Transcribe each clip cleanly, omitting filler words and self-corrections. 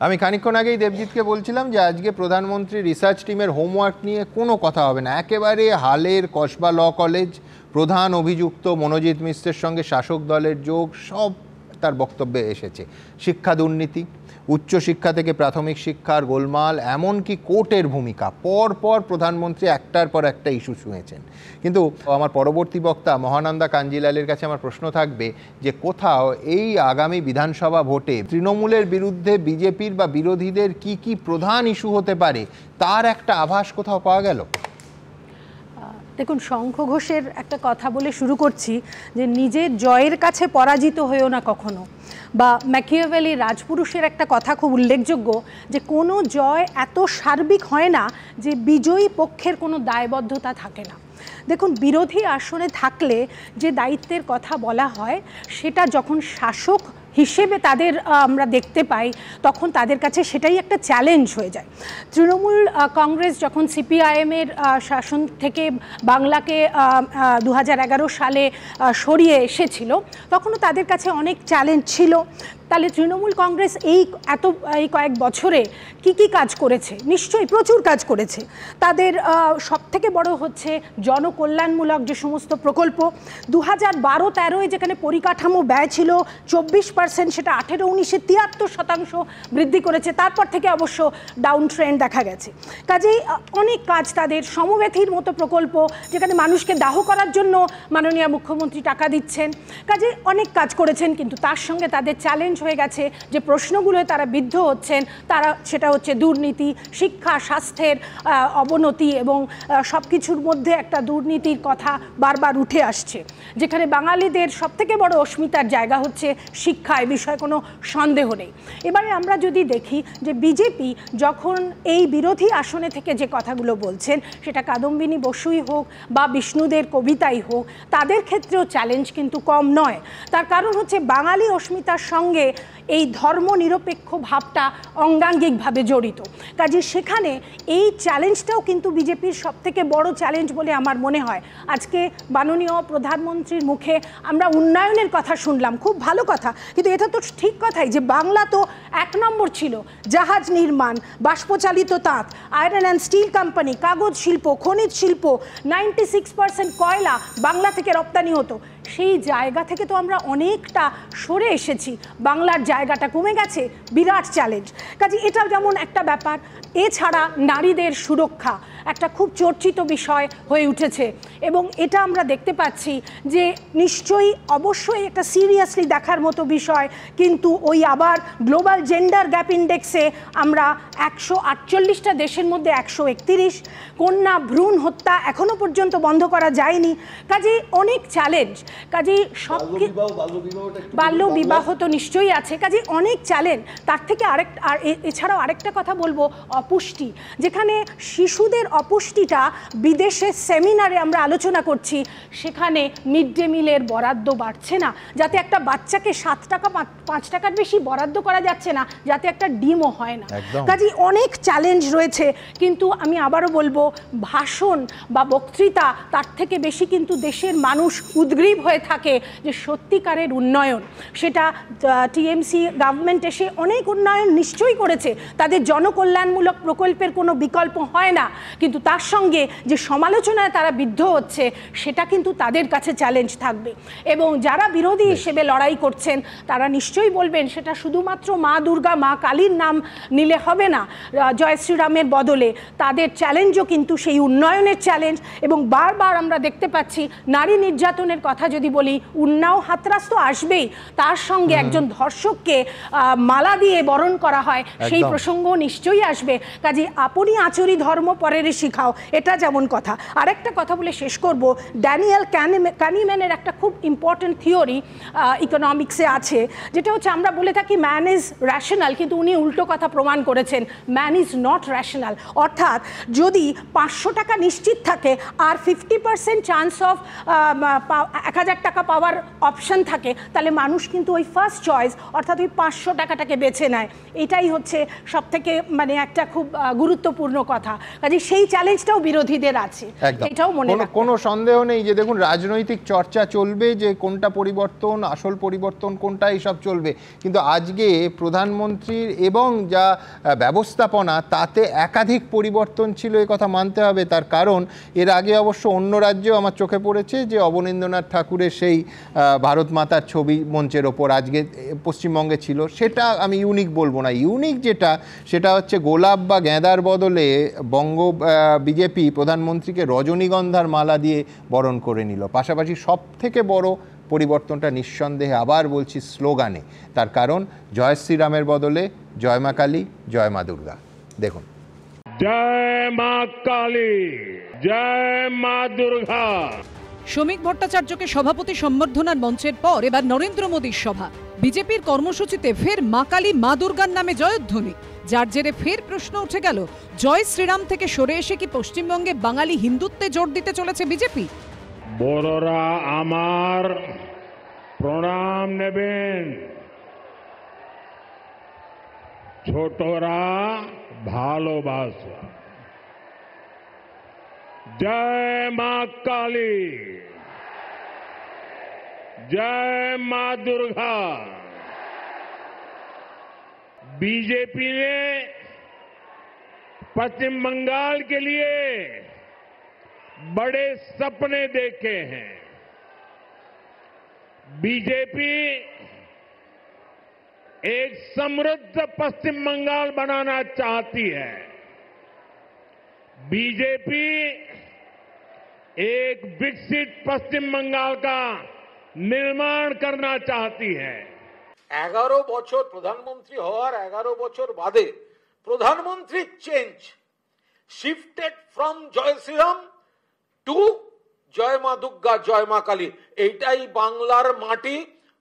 আমি খানিকক্ষণ আগেই দেবজিৎকে বলছিলাম যে আজকে প্রধানমন্ত্রী রিসার্চ টিমের হোমওয়ার্ক নিয়ে কোনো কথা হবে না, একেবারে হালের কসবা ল কলেজ, প্রধান অভিযুক্ত মনোজিৎ মিশ্রের সঙ্গে শাসক দলের যোগ, সব তার বক্তব্যে এসেছে। শিক্ষা দুর্নীতি, উচ্চশিক্ষা থেকে প্রাথমিক শিক্ষার গোলমাল, এমনকি কোর্টের ভূমিকা, পর প্রধানমন্ত্রী একটার পর একটা ইস্যু ছুঁয়েছেন। কিন্তু আমার পরবর্তী বক্তা মহানন্দা কাঞ্জিলালের কাছে আমার প্রশ্ন থাকবে যে কোথাও এই আগামী বিধানসভা ভোটে তৃণমূলের বিরুদ্ধে বিজেপির বা বিরোধীদের কি প্রধান ইস্যু হতে পারে তার একটা আভাস কোথাও পাওয়া গেল? দেখুন, শঙ্খ ঘোষের একটা কথা বলে শুরু করছি যে নিজের জয়ের কাছে পরাজিত হয়েও না কখনো, বা ম্যাকিয়াভেলি রাজপুরুষের একটা কথা খুব উল্লেখযোগ্য যে কোনো জয় এত সার্বিক হয় না যে বিজয়ী পক্ষের কোনো দায়বদ্ধতা থাকে না। দেখুন, বিরোধী আসনে থাকলে যে দায়িত্বের কথা বলা হয় সেটা যখন শাসক হিসেবে তাদের আমরা দেখতে পাই তখন তাদের কাছে সেটাই একটা চ্যালেঞ্জ হয়ে যায়। তৃণমূল কংগ্রেস যখন সিপিআইএমের শাসন থেকে বাংলাকে 2011 সালে সরিয়ে এসেছিল তখনও তাদের কাছে অনেক চ্যালেঞ্জ ছিল। তাহলে তৃণমূল কংগ্রেস এই কয়েক বছরে কি কাজ করেছে? নিশ্চয়ই প্রচুর কাজ করেছে। তাদের সবথেকে বড় হচ্ছে জনকল্যাণমূলক যে সমস্ত প্রকল্প। 2012-13 যেখানে পরিকাঠামো ব্যয় ছিল 24%, সেটা 18-19-এ 73% বৃদ্ধি করেছে। তারপর থেকে অবশ্য ডাউন ট্রেন্ড দেখা গেছে। কাজেই অনেক কাজ তাদের। সমব্যথীর মতো প্রকল্প, যেখানে মানুষকে দাহ করার জন্য মাননীয় মুখ্যমন্ত্রী টাকা দিচ্ছেন। কাজেই অনেক কাজ করেছেন, কিন্তু তার সঙ্গে তাদের চ্যালেঞ্জ হয়ে গেছে যে প্রশ্নগুলোয় তারা বিদ্ধ হচ্ছেন, সেটা হচ্ছে দুর্নীতি, শিক্ষা, স্বাস্থ্যের অবনতি, এবং সব কিছুর মধ্যে একটা দুর্নীতির কথা বারবার উঠে আসছে। যেখানে বাঙালিদের সবথেকে বড় অস্মিতার জায়গা হচ্ছে শিক্ষা, এ বিষয়ে কোনো সন্দেহ নেই। এবারে আমরা যদি দেখি যে বিজেপি যখন এই বিরোধী আসনে থেকে যে কথাগুলো বলছেন, সেটা কাদম্বিনী বসুই হোক বা বিষ্ণুদের কবিতাই হোক, তাদের ক্ষেত্রেও চ্যালেঞ্জ কিন্তু কম নয়। তার কারণ হচ্ছে বাঙালি অস্মিতার সঙ্গে এই ধর্মনিরপেক্ষ ভাবটা অঙ্গাঙ্গিকভাবে জড়িত। কাজে সেখানে এই চ্যালেঞ্জটাও কিন্তু বিজেপির সবথেকে বড় চ্যালেঞ্জ বলে আমার মনে হয়। আজকে মাননীয় প্রধানমন্ত্রীর মুখে আমরা উন্নয়নের কথা শুনলাম, খুব ভালো কথা, কিন্তু এটা তো ঠিক কথাই যে বাংলা তো 1 নম্বর ছিল। জাহাজ নির্মাণ, বাষ্পচালিত তাঁত, আয়রন অ্যান্ড স্টিল কোম্পানি, কাগজ শিল্প, খনিজ শিল্প, 96% কয়লা বাংলা থেকে রপ্তানি হতো। সেই জায়গা থেকে তো আমরা অনেকটা সরে এসেছি, বাংলার জায়গাটা কমে গেছে, বিরাট চ্যালেঞ্জ। কাজে এটা যেমন একটা ব্যাপার। এছাড়া নারীদের সুরক্ষা একটা খুব চর্চিত বিষয় হয়ে উঠেছে, এবং এটা আমরা দেখতে পাচ্ছি যে নিশ্চয়ই অবশ্যই একটা সিরিয়াসলি দেখার মতো বিষয়। কিন্তু ওই আবার গ্লোবাল জেন্ডার গ্যাপ ইন্ডেক্সে আমরা 148টা দেশের মধ্যে 131। কন্যা ভ্রূণ হত্যা এখনো পর্যন্ত বন্ধ করা যায়নি। কাজে অনেক চ্যালেঞ্জ। কাজে বাল্য বিবাহ তো নিশ্চয়ই আছে। কাজে অনেক চ্যালেঞ্জ। তার থেকে এছাড়াও আরেকটা কথা বলবো, অপুষ্টি। যেখানে শিশুদের অপুষ্টিটা বিদেশের সেমিনারে আমরা আলোচনা করছি, সেখানে মিড ডে মিলের বরাদ্দ বাড়ছে না, যাতে একটা বাচ্চাকে 7 টাকা 5 টাকার বেশি বরাদ্দ করা যাচ্ছে না, যাতে একটা ডিমও হয় না। কাজে অনেক চ্যালেঞ্জ রয়েছে। কিন্তু আমি আবারও বলবো, ভাষণ বা বক্তৃতা তার থেকে বেশি কিন্তু দেশের মানুষ উদ্গ্রীব হয়ে থাকে যে সত্যিকারের উন্নয়ন। সেটা টিএমসি গভর্নমেন্ট এসে অনেক উন্নয়ন নিশ্চয়ই করেছে, তাদের জনকল্যাণমূলক প্রকল্পের কোনো বিকল্প হয় না, কিন্তু তার সঙ্গে যে সমালোচনায় তারা বিদ্ধ হচ্ছে সেটা কিন্তু তাদের কাছে চ্যালেঞ্জ থাকবে। এবং যারা বিরোধী হিসেবে লড়াই করছেন তারা নিশ্চয়ই বলবেন সেটা শুধুমাত্র মা দুর্গা, মা কালীর নাম নিলে হবে না জয় শ্রীরামের বদলে। তাদের চ্যালেঞ্জও কিন্তু সেই উন্নয়নের চ্যালেঞ্জ। এবং বারবার আমরা দেখতে পাচ্ছি নারী নির্যাতনের কথা যদি বলি, উন্নাও হাতরাস তো আসবেই, তার সঙ্গে একজন ধর্ষককে মালা দিয়ে বরণ করা হয়, সেই প্রসঙ্গ নিশ্চয়ই আসবে। কাজে আপনি আচরি ধর্ম পরের শিখাও, এটা যেমন কথা। আরেকটা কথা বলে শেষ করব, ড্যানিয়েল কানিম্যানের একটা খুব ইম্পর্টেন্ট থিওরি ইকোনমিক্সে আছে, যেটা হচ্ছে আমরা বলে থাকি ম্যান ইজ র্যাশনাল, কিন্তু উনি উল্টো কথা প্রমাণ করেছেন, ম্যান ইজ নট র্যাশনাল। অর্থাৎ যদি 500 টাকা নিশ্চিত থাকে আর 50% চান্স অফ 1000 টাকা পাওয়ার অপশন থাকে, তাহলে মানুষ কিন্তু ওই ফার্স্ট চয়েস অর্থাৎ অর্থাৎ ওই 500 টাকাটাকে বেছে নেয়। এটাই হচ্ছে সব থেকে মানে একটা খুব গুরুত্বপূর্ণ কথা। কাজে সেই চ্যালেঞ্জটাও বিরোধীদের আছে, এটাও মনে রাখতে কোনো সন্দেহ নেই যে দেখুন রাজনৈতিক চর্চা চলবে যে কোনটা পরিবর্তন, আসল পরিবর্তন কোনটা, এইসব চলবে, কিন্তু আজকে প্রধানমন্ত্রীর এবং যা ব্যবস্থাপনা তাতে একাধিক পরিবর্তন ছিল, এ কথা মানতে হবে। তার কারণ এর আগে অবশ্য অন্য রাজ্যেও আমার চোখে পড়েছে যে অবনীন্দ্রনাথ ঠাকুরের সেই ভারত মাতার ছবি মঞ্চের ওপর আজকে পশ্চিমবঙ্গে ছিল, সেটা আমি ইউনিক বলবো না। ইউনিক যেটা, সেটা হচ্ছে গোলাপ বা গেঁদার বদলে বিজেপি প্রধানমন্ত্রীকে রজনীগন্ধার মালা দিয়ে বরণ করে নিল। পাশাপাশি সব থেকে বড় পরিবর্তনটা নিঃসন্দেহে, আবার বলছি, স্লোগানে। তার কারণ জয় শ্রীরামের বদলে জয় মা কালী, জয় মা দুর্গা। দেখুন, জয় মা কালী, জয় মা দুর্গা। শ্রমিক ভট্টাচার্যকে সভাপতি সম্বর্ধনার মঞ্চের পর এবার নরেন্দ্র মোদীর সভা। বিজেপির কর্মসূচিতে ফের মা কালী মা দুর্গার নামে জয়ধ্বনি, যার জেরে ফের প্রশ্ন উঠে গেল, জয় শ্রীরাম থেকে সরে এসে কি পশ্চিমবঙ্গে বাঙালি হিন্দুত্বে জোর দিতে চলেছে বিজেপি? বড়রা আমার প্রণাম নেবেন, ছোটরা ভালোবাসা। জয় মা কালী, जय मां दुर्गा। बीजेपी ने पश्चिम बंगाल के लिए बड़े सपने देखे हैं। बीजेपी एक समृद्ध पश्चिम बंगाल बनाना चाहती है। बीजेपी एक विकसित पश्चिम बंगाल का निर्माण करना चाहती है। 11 বছর প্রধানমন্ত্রী হওয়ার 11 বছর বাদে প্রধানমন্ত্রী চেঞ্জ শিফটেড ফ্রম জয় শ্রীরাম টু জয় মা দুর্গা, জয় মা কালী। এইটাই বাংলার মাটি।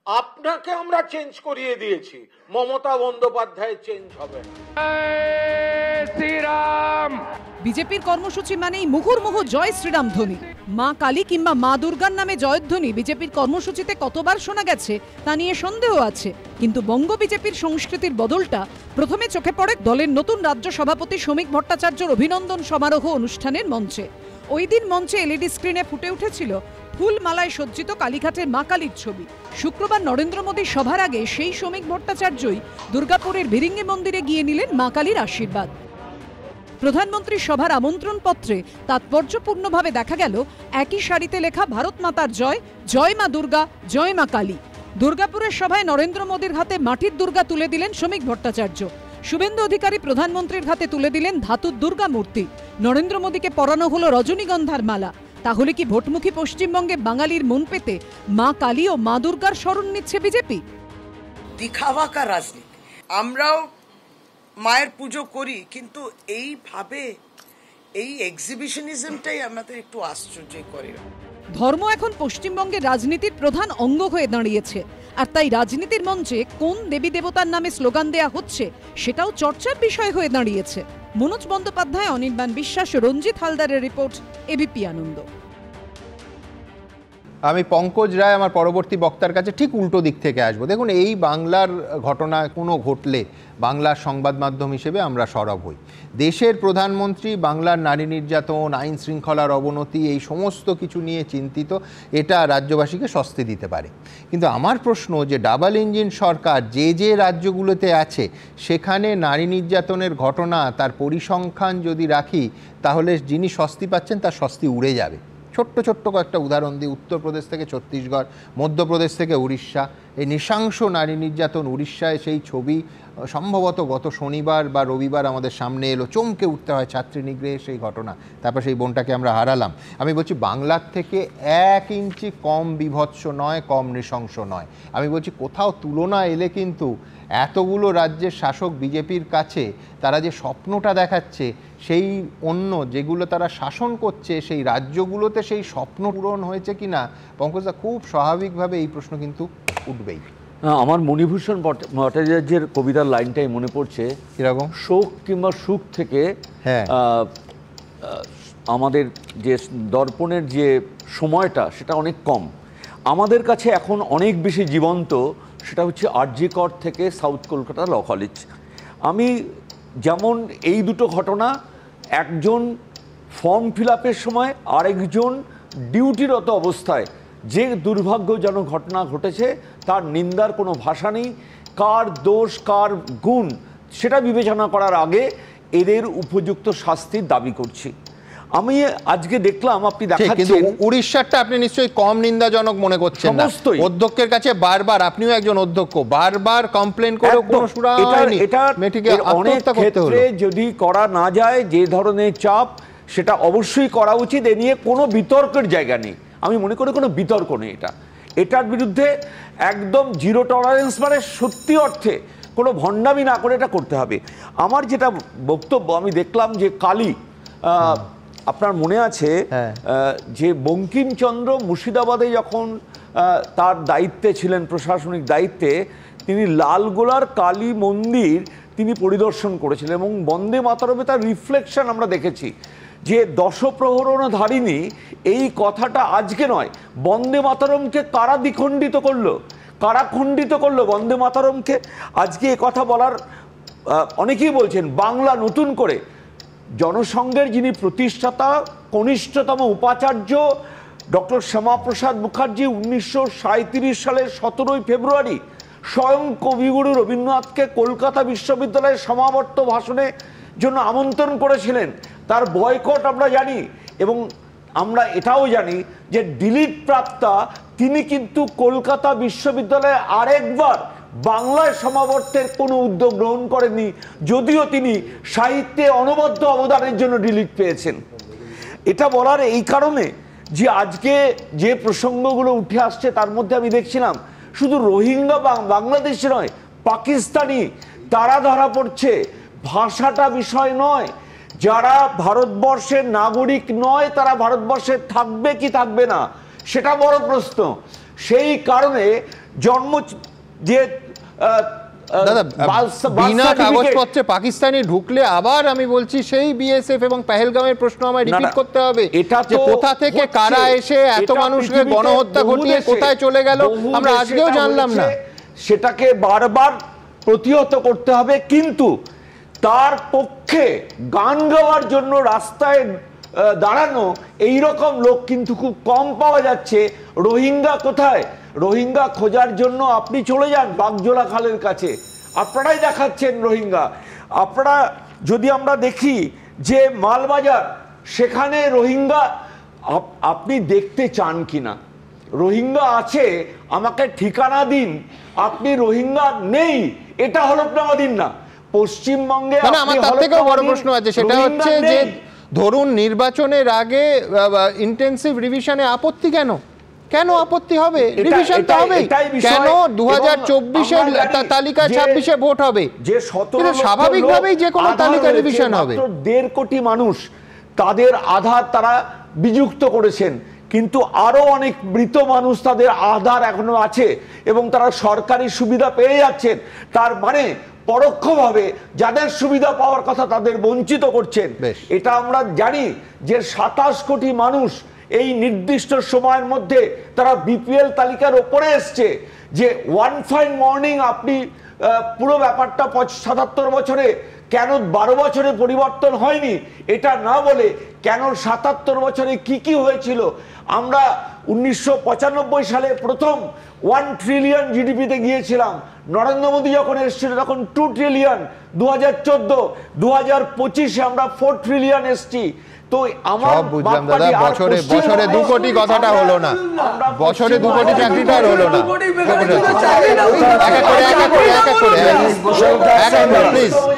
আপনাকে আমরা চেঞ্জ করিয়ে দিয়েছি, মমতা বন্দ্যোপাধ্যায় চেঞ্জ হবে। জয় শ্রীরাম। বিজেপির কর্মসূচি মানেই মুহুর্মুহু জয় শ্রীরাম ধ্বনি। মা কালী কিংবা মা দুর্গার নামে জয়ধ্বনি বিজেপির কর্মসূচিতে কতবার শোনা গেছে তা নিয়ে সন্দেহ আছে, কিন্তু বঙ্গ বিজেপির সংস্কৃতির বদলটা প্রথমে চোখে পড়ে দলের নতুন রাজ্য সভাপতি শ্রমিক ভট্টাচার্যর অভিনন্দন সমারোহ অনুষ্ঠানের মঞ্চে। ওই দিন মঞ্চে এলইডি স্ক্রিনে ফুটে উঠেছিল ফুলমালায় সজ্জিত কালীঘাটের মা কালীর ছবি। শুক্রবার নরেন্দ্র মোদীর সভার আগে সেই শ্রমিক ভট্টাচার্যই দুর্গাপুরের ভিরিঙ্গি মন্দিরে গিয়ে নিলেন মা কালীর আশীর্বাদ। প্রধানমন্ত্রীর সভার আমন্ত্রণ পত্রে তাৎপর্যপূর্ণভাবে দেখা গেল একই সারিতে লেখা ভারত মাতার জয়, জয় মা দুর্গা, জয় মা কালী। দুর্গাপুরের সভায় নরেন্দ্র মোদীর হাতে মাটির দুর্গা তুলে দিলেন শ্রমিক ভট্টাচার্য। শুভেন্দু অধিকারী প্রধানমন্ত্রীর হাতে তুলে দিলেন ধাতুর দুর্গা মূর্তি। নরেন্দ্র মোদীকে পরানো হলো রজনীগন্ধার মালা। তাহলে কি ভোটমুখী পশ্চিমবঙ্গে বাঙালির মন পেতে মা কালী ও মা দুর্গার শরণ নিচ্ছে বিজেপি? দিখাওয়া কা রাজনীতি। আমরাও মায়ের পুজো করি, কিন্তু এইভাবে এই এক্সিবিশনিজমটাই আমাদের একটু আশ্চর্য করে। ধর্ম এখন পশ্চিমবঙ্গের রাজনীতির প্রধান অঙ্গ হয়ে দাঁড়িয়েছে, আর তাই রাজনীতির মঞ্চে কোন দেবী দেবতার নামে স্লোগান দেয়া হচ্ছে সেটাও চর্চার বিষয় হয়ে দাঁড়িয়েছে। মনোজ বন্দ্যোপাধ্যায়, অনির্বাণ বিশ্বাস, রঞ্জিত হালদারের রিপোর্ট, এবিপি আনন্দ। আমি পঙ্কজ রায় আমার পরবর্তী বক্তার কাছে ঠিক উল্টো দিক থেকে আসবো। দেখুন, এই বাংলার ঘটনা কোনো ঘটলে বাংলার সংবাদ মাধ্যম হিসেবে আমরা সরব হই। দেশের প্রধানমন্ত্রী বাংলার নারী নির্যাতন, আইন শৃঙ্খলার অবনতি, এই সমস্ত কিছু নিয়ে চিন্তিত, এটা রাজ্যবাসীকে স্বস্তি দিতে পারে। কিন্তু আমার প্রশ্ন যে ডাবল ইঞ্জিন সরকার যে যে রাজ্যগুলোতে আছে সেখানে নারী নির্যাতনের ঘটনা, তার পরিসংখ্যান যদি রাখি, তাহলে যিনি স্বস্তি পাচ্ছেন তার স্বস্তি উড়ে যাবে। ছোট্ট ছোট্ট কয়েকটা উদাহরণ দিই। উত্তরপ্রদেশ থেকে ছত্তিশগড়, মধ্যপ্রদেশ থেকে উড়িষ্যা, এই নৃশংস নারী নির্যাতন। উড়িষ্যায় সেই ছবি সম্ভবত গত শনিবার বা রবিবার আমাদের সামনে এলো, চমকে উঠতে হয় ছাত্রী নিগ্রহের সেই ঘটনা। তারপর সেই বোনটাকে আমরা হারালাম। আমি বলছি বাংলার থেকে 1 ইঞ্চি কম বিভৎস নয়, কম নৃশংস নয়। আমি বলছি কোথাও তুলনা এলে কিন্তু এতগুলো রাজ্যের শাসক বিজেপির কাছে তারা যে স্বপ্নটা দেখাচ্ছে, সেই অন্য যেগুলো তারা শাসন করছে সেই রাজ্যগুলোতে সেই স্বপ্ন পূরণ হয়েছে কিনা, পঙ্কজদা, খুব স্বাভাবিকভাবে এই প্রশ্ন কিন্তু উঠবেই। আমার মণিভূষণ ভট্টাচার্যের কবিতার লাইনটাই মনে পড়ছে, এরকম শোক কিংবা সুখ থেকে আমাদের যে দর্পণের যে সময়টা সেটা অনেক কম। আমাদের কাছে এখন অনেক বেশি জীবন্ত সেটা হচ্ছে আরজি কর থেকে সাউথ কলকাতা ল কলেজ। আমি যেমন এই দুটো ঘটনা, একজন ফর্ম ফিল আপের সময় আরেকজন ডিউটিরত অবস্থায় যে দুর্ভাগ্যজনক ঘটনা ঘটেছে তার নিন্দার কোনো ভাষা নেই। কার দোষ কার গুণ সেটা বিবেচনা করার আগে এদের উপযুক্ত শাস্তির দাবি করছি। আমি আজকে দেখলাম আপনি দেখাচ্ছেন উড়িষ্যারটা আপনি নিশ্চয়ই কম নিন্দাজনক মনে করছেন না। অধ্যক্ষের কাছে বারবার, আপনিও একজন অধ্যক্ষ, বারবার কমপ্লেন করেও কোনো সুরা হয়নি। এটা অনেক ক্ষেত্রে যদি করা না যায়, যে ধরনের চাপ, সেটা অবশ্যই করা উচিত। এ নিয়ে কোনো বিতর্কের জায়গা নেই, আমি মনে করি কোনো বিতর্ক নেই। এটার বিরুদ্ধে একদম জিরো টলারেন্স, মানে সত্যি অর্থে কোনো ভণ্ডামি না করে এটা করতে হবে। আমার যেটা বক্তব্য, আমি দেখলাম যে কালী, আপনার মনে আছে যে বঙ্কিমচন্দ্র মুর্শিদাবাদে যখন তার দায়িত্বে ছিলেন, প্রশাসনিক দায়িত্বে, তিনি লালগোলার কালী মন্দির তিনি পরিদর্শন করেছিলেন এবং বন্দে মাতরমে তার রিফ্লেকশন আমরা দেখেছি। যে দশপ্রহরণধারিণী, এই কথাটা আজকে নয়, বন্দে মাতরমকে কারা দ্বিখণ্ডিত করলো, কারা খণ্ডিত করলো বন্দে মাতরমকে? আজকে এ কথা বলার অনেকেই বলছেন বাংলা নতুন করে, জনসংঘের যিনি প্রতিষ্ঠাতা কনিষ্ঠতম উপাচার্য ডক্টর শ্যামাপ্রসাদ মুখার্জি 1937 সালের 17 ফেব্রুয়ারি স্বয়ং কবিগুরু রবীন্দ্রনাথকে কলকাতা বিশ্ববিদ্যালয়ের সমাবর্ত ভাষণের জন্য আমন্ত্রণ করেছিলেন। তার বয়কট আমরা জানি, এবং আমরা এটাও জানি যে ডিলিট প্রাপ্তা তিনি কিন্তু কলকাতা বিশ্ববিদ্যালয়ে আরেকবার বাংলায় সমাবর্তের কোনো উদ্যোগ গ্রহণ করেননি, যদিও তিনি সাহিত্যে অনবদ্য অবদানের জন্য ডিলিট পেয়েছেন। এটা বলার এই কারণে যে আজকে যে প্রসঙ্গগুলো উঠে আসছে তার মধ্যে আমি দেখছিলাম শুধু রোহিঙ্গা বাংলাদেশে নয়, পাকিস্তানি তারা ধরা পড়ছে। ভাষাটা বিষয় নয়, যারা ভারতবর্ষের নাগরিক নয় তারা ভারতবর্ষে থাকবে কি থাকবে না সেটা বড় প্রশ্ন। সেই কারণে জন্ম যে বিনা কাগজপত্রে পাকিস্তানি ঢুকলে আবার আমি বলছি সেই বিএসএফ এবং পেহেলগামের প্রশ্ন আমায় রিপিট করতে হবে। এটা কোথা থেকে কারা এসে এত মানুষকে গণহত্যা ঘটিয়ে কোথায় চলে গেল আমরা আজকেও জানলাম না। সেটাকে বারবার প্রতিহত করতে হবে, কিন্তু তার পক্ষে গান গাওয়ার জন্য রাস্তায় দাঁড়ানো এইরকম লোক কিন্তু খুব কম পাওয়া যাচ্ছে। রোহিঙ্গা কোথায়? রোহিঙ্গা খোঁজার জন্য আপনি চলে যান বাগজোলা খালের কাছে, আপনারাই দেখাচ্ছেন রোহিঙ্গা। আপনারা যদি আমরা দেখি যে মালবাজার, সেখানে রোহিঙ্গা আপনি দেখতে চান কিনা? রোহিঙ্গা আছে, আমাকে ঠিকানা দিন। আপনি রোহিঙ্গা নেই, এটা হলফনামা দিন না। পশ্চিমবঙ্গে আমার তার থেকেও বড় প্রশ্ন আছে, সেটা হচ্ছে যে ধরুন নির্বাচনের আগে ইন্টেনসিভ রিভিশনে আপত্তি কেন? কেন আপত্তি হবে? রিভিশন তো হবে কেন? 2024 এর তালিকা 26-এ ভোট হবে, যে স্বাভাবিকভাবেই যে কোনো তালিকা রিভিশন হবে। 1.5 কোটি মানুষ, তাদের আধার তারা বিযুক্ত করেছেন, কিন্তু আরো অনেক মৃত মানুষ তাদের আধার এখনো আছে এবং তারা সরকারি সুবিধা পেয়ে যাচ্ছেন। তার মানে পরোক্ষভাবে যাদের সুবিধা পাওয়ার কথা তাদের বঞ্চিত করছেন। এটা আমরা জানি যে 27 কোটি মানুষ এই নির্দিষ্ট সময়ের মধ্যে তারা বিপিএল তালিকার ওপরে এসছে। যে ওয়ান ফাইন মর্নিং আপনি পুরো ব্যাপারটা 77 বছরে কেন 12 বছরে পরিবর্তন হয়নি এটা না বলে কেন 77 বছরে কি কি হয়েছিল। আমরা 1995 সালে প্রথম 1 ট্রিলিয়ন জিডিপিতে গিয়েছিলাম, নরেন্দ্র মোদী যখন এসেছিল তখন 2 ট্রিলিয়ন, 2014 2025-এ আমরা 4 ট্রিলিয়ন এসছি। তো আমার বুঝলাম দাদা, বছরে 2 কোটি কথাটা হলো না, বছরে 2 কোটি চাকরিটা হলো না।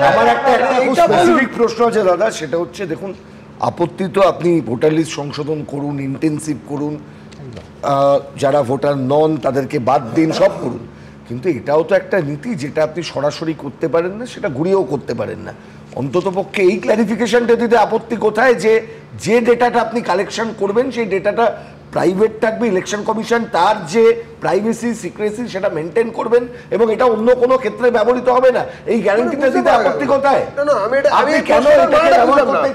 আমার একটা খুব স্পেসিফিক প্রশ্ন আছে দাদা, সেটা হচ্ছে দেখুন, আপত্তি তো আপনি ভোটার লিস্ট সংশোধন করুন, ইন্টেন্সিভ করুন, যারা ভোটার নন তাদেরকে বাদ দিন, সব করুন, কিন্তু এটাও তো একটা নীতি যেটা আপনি সরাসরি করতে পারেন না, সেটা ঘুরিয়েও করতে পারেন না। অন্তত পক্ষে এই ক্ল্যারিফিকেশনটা দিতে আপত্তি কোথায় যে ডেটাটা আপনি কালেকশন করবেন সেই ডেটাটা প্রাইভেট থাকবে, ইলেকশন কমিশন তার যে প্রাইভেসি সিক্রেসি সেটা মেনটেন করবেন এবং এটা অন্য কোনো ক্ষেত্রে ব্যবহৃত হবে না, এই গ্যারান্টিটা দিতে আপত্তি কোথায়? আমি কেন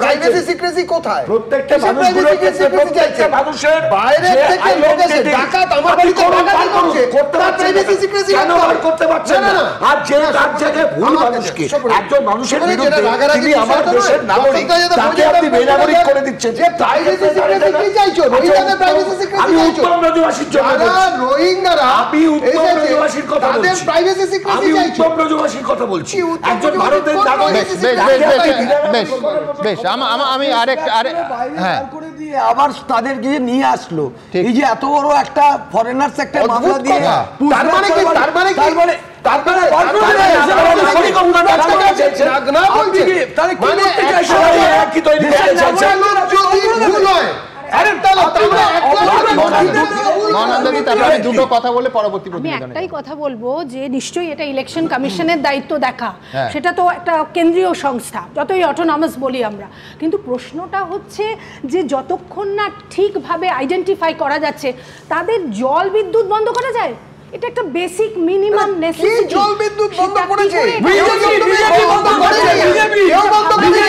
প্রাইভেসি সিক্রেসি কোথায়? প্রত্যেকটা মানুষগুলোর ক্ষেত্রে প্রত্যেকটা মানুষের বাইরে থেকে লোক এসে ডাকাত আমার বাড়িতে ডাকাতি করছে, প্রাইভেসি সিক্রেসি কেন করতে পারছেন না? আর যে তার জায়গায় ভুল মানুষকে একজন মানুষের বিরুদ্ধে তিনি আমার দেশের নাগরিক তাকে আপনি বেনাগরিক করে দিচ্ছেন। যে প্রাইভেসি সিক্রেসি কি চাইছো? রোহিঙ্গাদের প্রাইভেসি সিক্রেসি আমি উত্তম ব্রজবাসীর জন্য রোহিঙ্গারা আমি উত্তম ব্রজবাসীর কথা বলছি, তাদের প্রাইভেসি সিক্রেসি আমি চাইছো? উত্তম ব্রজবাসীর কথা বলছি, একজন ভারতের নাগরিক। বেশ আমি আরেক হ্যাঁ করে দিয়ে আবার তাদেরকে নিয়ে আসলো, এই যে এত বড় একটা ফরেনার্স একটা মামলা দিয়ে, তার মানে কি দুটো কথা বলে পরবর্তী আমি একটাই কথা বলবো যে নিশ্চয়ই এটা ইলেকশন কমিশনের দায়িত্ব দেখা, সেটা তো একটা কেন্দ্রীয় সংস্থা, যতই অটোনমাস বলি আমরা, কিন্তু প্রশ্নটা হচ্ছে যে যতক্ষণ না ঠিকভাবে আইডেন্টিফাই করা যাচ্ছে তাদের জল বিদ্যুৎ বন্ধ করা যায়, এটা একটা বেসিক মিনিমাম নেসেসিটি। কি জল বিদ্যুৎ বন্ধ করেছে? বিজেপি বন্ধ করেছে, কেউ বন্ধ করেছে,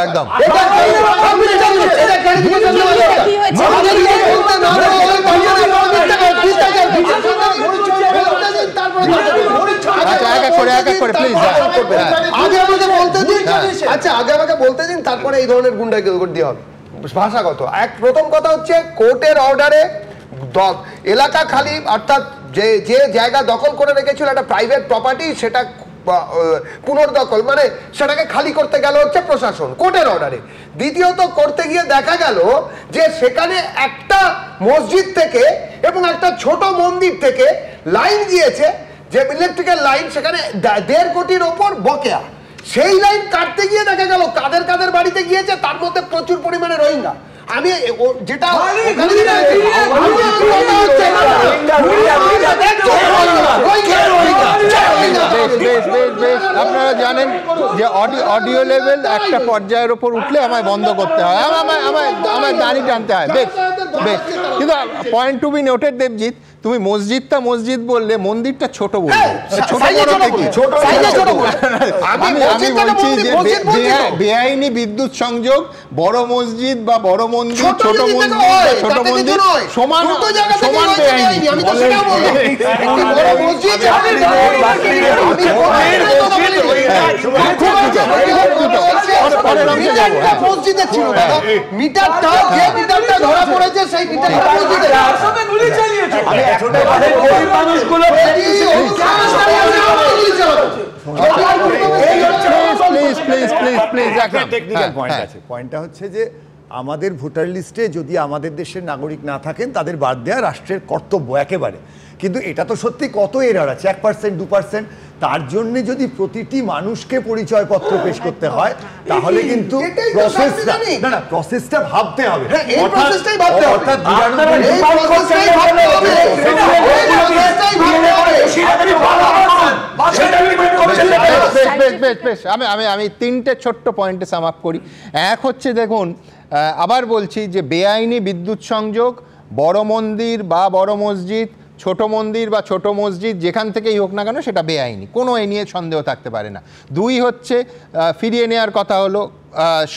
একদম আগে আমাকে বলতে দিন, তারপরে এই ধরনের গুন্ডাগিরি হবে ভাষাগত। প্রথম কথা হচ্ছে কোর্টের অর্ডারে এলাকা খালি, অর্থাৎ যে জায়গা দখল করে রেখেছিল একটা প্রাইভেট প্রপার্টি, সেটা পুনর্দখল মানে সেটাকে খালি করতে গেল হচ্ছে প্রশাসন কোর্টের অর্ডারে। দ্বিতীয়ত করতে গিয়ে দেখা গেল যে সেখানে একটা মসজিদ থেকে এবং একটা ছোট মন্দির থেকে লাইন গিয়েছে, যে ইলেকট্রিক্যাল লাইন, সেখানে 1.5 কোটির ওপর বকেয়া। সেই লাইন কাটতে গিয়ে দেখা গেল কাদের বাড়িতে গিয়েছে, তার মধ্যে প্রচুর পরিমাণে রোহিঙ্গা। আমি যেটা আপনারা জানেন যে অডিও লেভেল একটা পর্যায়ের উপর উঠলে আমায় বন্ধ করতে হয়, আমায় দাঁড়ি টানতে হয়। বেশ বেশ, কিন্তু point to be noted Debjit, তুমি মসজিদটা মসজিদ বললে, মন্দিরটা ছোট বললে, আমি বলছি যে বেআইনি বিদ্যুৎ সংযোগ, বড় মসজিদ বা বড় মন্দির, ছোট মন্দির ছোট মন্দির সমান বেআইনি। পয়েন্টটা হচ্ছে যে আমাদের ভোটার লিস্টে যদি আমাদের দেশের নাগরিক না থাকেন তাদের বাদ দেওয়া রাষ্ট্রের কর্তব্য একেবারে, কিন্তু এটা তো সত্যি কত এরার আছে, 1% 2%, তার জন্য যদি প্রতিটি মানুষকে পরিচয়পত্র পেশ করতে হয় তাহলে কিন্তু প্রসেসটা ভাবতে হবে। আমি 3টে ছোট্ট পয়েন্টে সাম আপ করি। এক হচ্ছে, দেখুন আবার বলছি যে বেআইনি বিদ্যুৎ সংযোগ, বড় মন্দির বা বড় মসজিদ, ছোট মন্দির বা ছোট মসজিদ, যেখান থেকেই হোক না কেন সেটা বেআইনি, কোনো এ নিয়ে সন্দেহ থাকতে পারে না। 2 হচ্ছে ফিরিয়ে নেওয়ার কথা হলো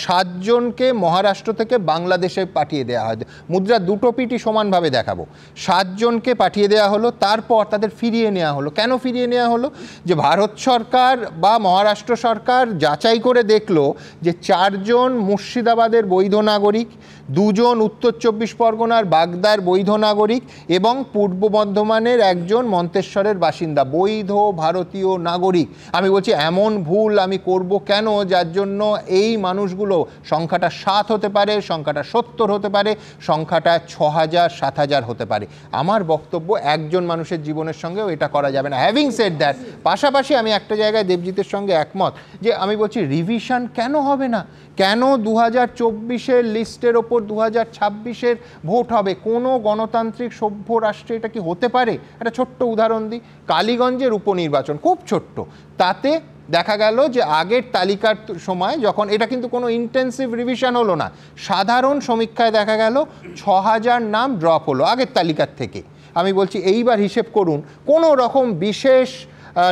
7 জনকে মহারাষ্ট্র থেকে বাংলাদেশে পাঠিয়ে দেওয়া হয়, মুদ্রা দুটো পিঠই সমানভাবে দেখাবো। 7 জনকে পাঠিয়ে দেওয়া হলো, তারপর তাদের ফিরিয়ে নেওয়া হলো। কেন ফিরিয়ে নেওয়া হলো? যে ভারত সরকার বা মহারাষ্ট্র সরকার যাচাই করে দেখলো যে 4 জন মুর্শিদাবাদের বৈধ নাগরিক, 2 জন উত্তর 24 পরগনার বাগদার বৈধ নাগরিক এবং পূর্ব বর্ধমানের 1 জন মন্তেশ্বরের বাসিন্দা, বৈধ ভারতীয় নাগরিক। আমি বলছি এমন ভুল আমি করব কেন, যার জন্য এই মানুষগুলো সংখ্যাটা 7 হতে পারে, সংখ্যাটা 70 হতে পারে, সংখ্যাটা 6000 7000 হতে পারে। আমার বক্তব্য একজন মানুষের জীবনের সঙ্গেও এটা করা যাবে না। হ্যাভিং সেড দ্যাট, পাশাপাশি আমি একটা জায়গায় দেবজিতের সঙ্গে একমত যে আমি বলছি রিভিশন কেন হবে না, কেন 2024-এর লিস্টের ওপর 2026-এর ভোট হবে? কোনো গণতান্ত্রিক সভ্য রাষ্ট্রে এটা কি হতে পারে? একটা ছোট্ট উদাহরণ দিই, কালীগঞ্জের উপনির্বাচন খুব ছোট্ট, তাতে দেখা গেল যে আগের তালিকার সময় যখন এটা কিন্তু কোনো ইন্টেন্সিভ রিভিশন হলো না, সাধারণ সমীক্ষায় দেখা গেল ৬,০০০ নাম ড্রপ হলো আগের তালিকার থেকে। আমি বলছি এইবার হিসেব করুন কোনো রকম বিশেষ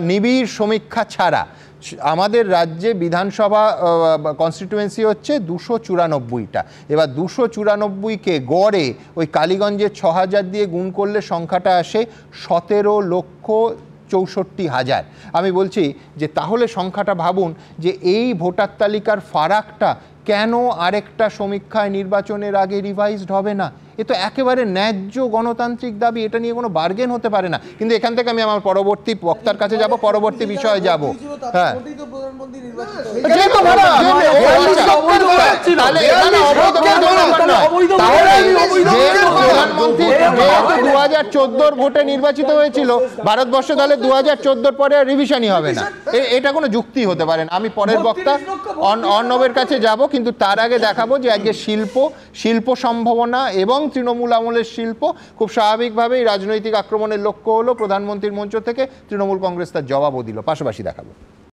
নিবিড় সমীক্ষা ছাড়া আমাদের রাজ্যে বিধানসভা কনস্টিটিউয়েন্সি হচ্ছে ২৯৪টা। এবার ২৯৪কে গড়ে ওই কালীগঞ্জের ৬,০০০ দিয়ে গুণ করলে সংখ্যাটা আসে ১৭,৬৪,০০০। আমি বলছি যে তাহলে সংখ্যাটা ভাবুন যে এই ভোটার তালিকার ফারাকটা কেন আরেকটা সমীক্ষায় নির্বাচনের আগে রিভাইজড হবে না? এ তো একেবারে ন্যায্য গণতান্ত্রিক দাবি, এটা নিয়ে কোনো বার্গেন হতে পারে না। কিন্তু এখান থেকে আমি আমার পরবর্তী বক্তার কাছে যাব, পরবর্তী বিষয়ে যাব। হ্যাঁ, প্রধানমন্ত্রী 2014 ভোটে নির্বাচিত হয়েছিল ভারতবর্ষ, তাহলে 2014 পরে রিভিশনই হবে না, এটা কোনো যুক্তি হতে পারে না। আমি পরের বক্তা অর্ণবের কাছে যাব, কিন্তু তার আগে দেখাবো যে আজকে শিল্প সম্ভাবনা এবং তৃণমূল আমলের শিল্প খুব স্বাভাবিকভাবেই রাজনৈতিক আক্রমণের লক্ষ্য হলো প্রধানমন্ত্রীর মঞ্চ থেকে। তৃণমূল কংগ্রেস তার জবাবও দিল, পাশাপাশি দেখাবো।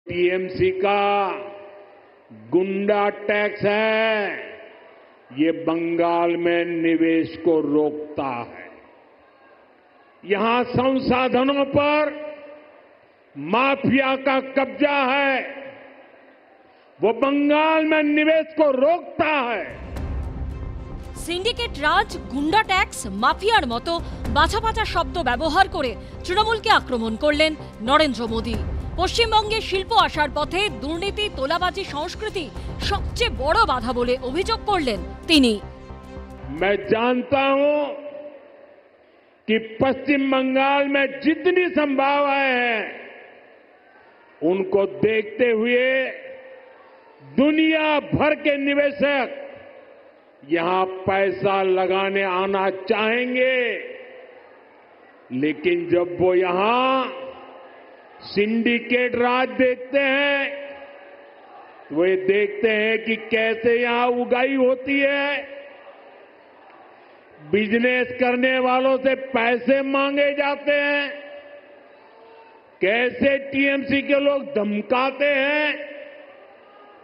टीएमसी का गुंडा टैक्स है, ये बंगाल में निवेश को रोकता है। यहां संसाधनों पर माफिया का कब्जा है, वो बंगाल में निवेश को रोकता है। সিন্ডিকেট রাজ, গুন্ডা ট্যাক্স, মাফিয়ার মতো বাছা বাছা শব্দ ব্যবহার করে তৃণমূলকে আক্রমণ করলেন নরেন্দ্র মোদী। পশ্চিমবঙ্গে শিল্প আসার পথে দুর্নীতি, তোলাবাজি সংস্কৃতি সবচেয়ে বড় বাধা বলে অভিযোগ করলেন তিনি। मैं जानता हूं कि पश्चिम बंगाल में जितनी संभावनाएं हैं उनको देखते हुए दुनिया भर के निवेशक यहां पैसा लगाने आना चाहेंगे, लेकिन जब वो यहां सिंडिकेट राज देखते हैं तो वे देखते हैं कि कैसे यहां उगाई होती है, बिजनेस करने वालों से पैसे मांगे जाते हैं, कैसे टीएमसी के लोग धमकाते हैं,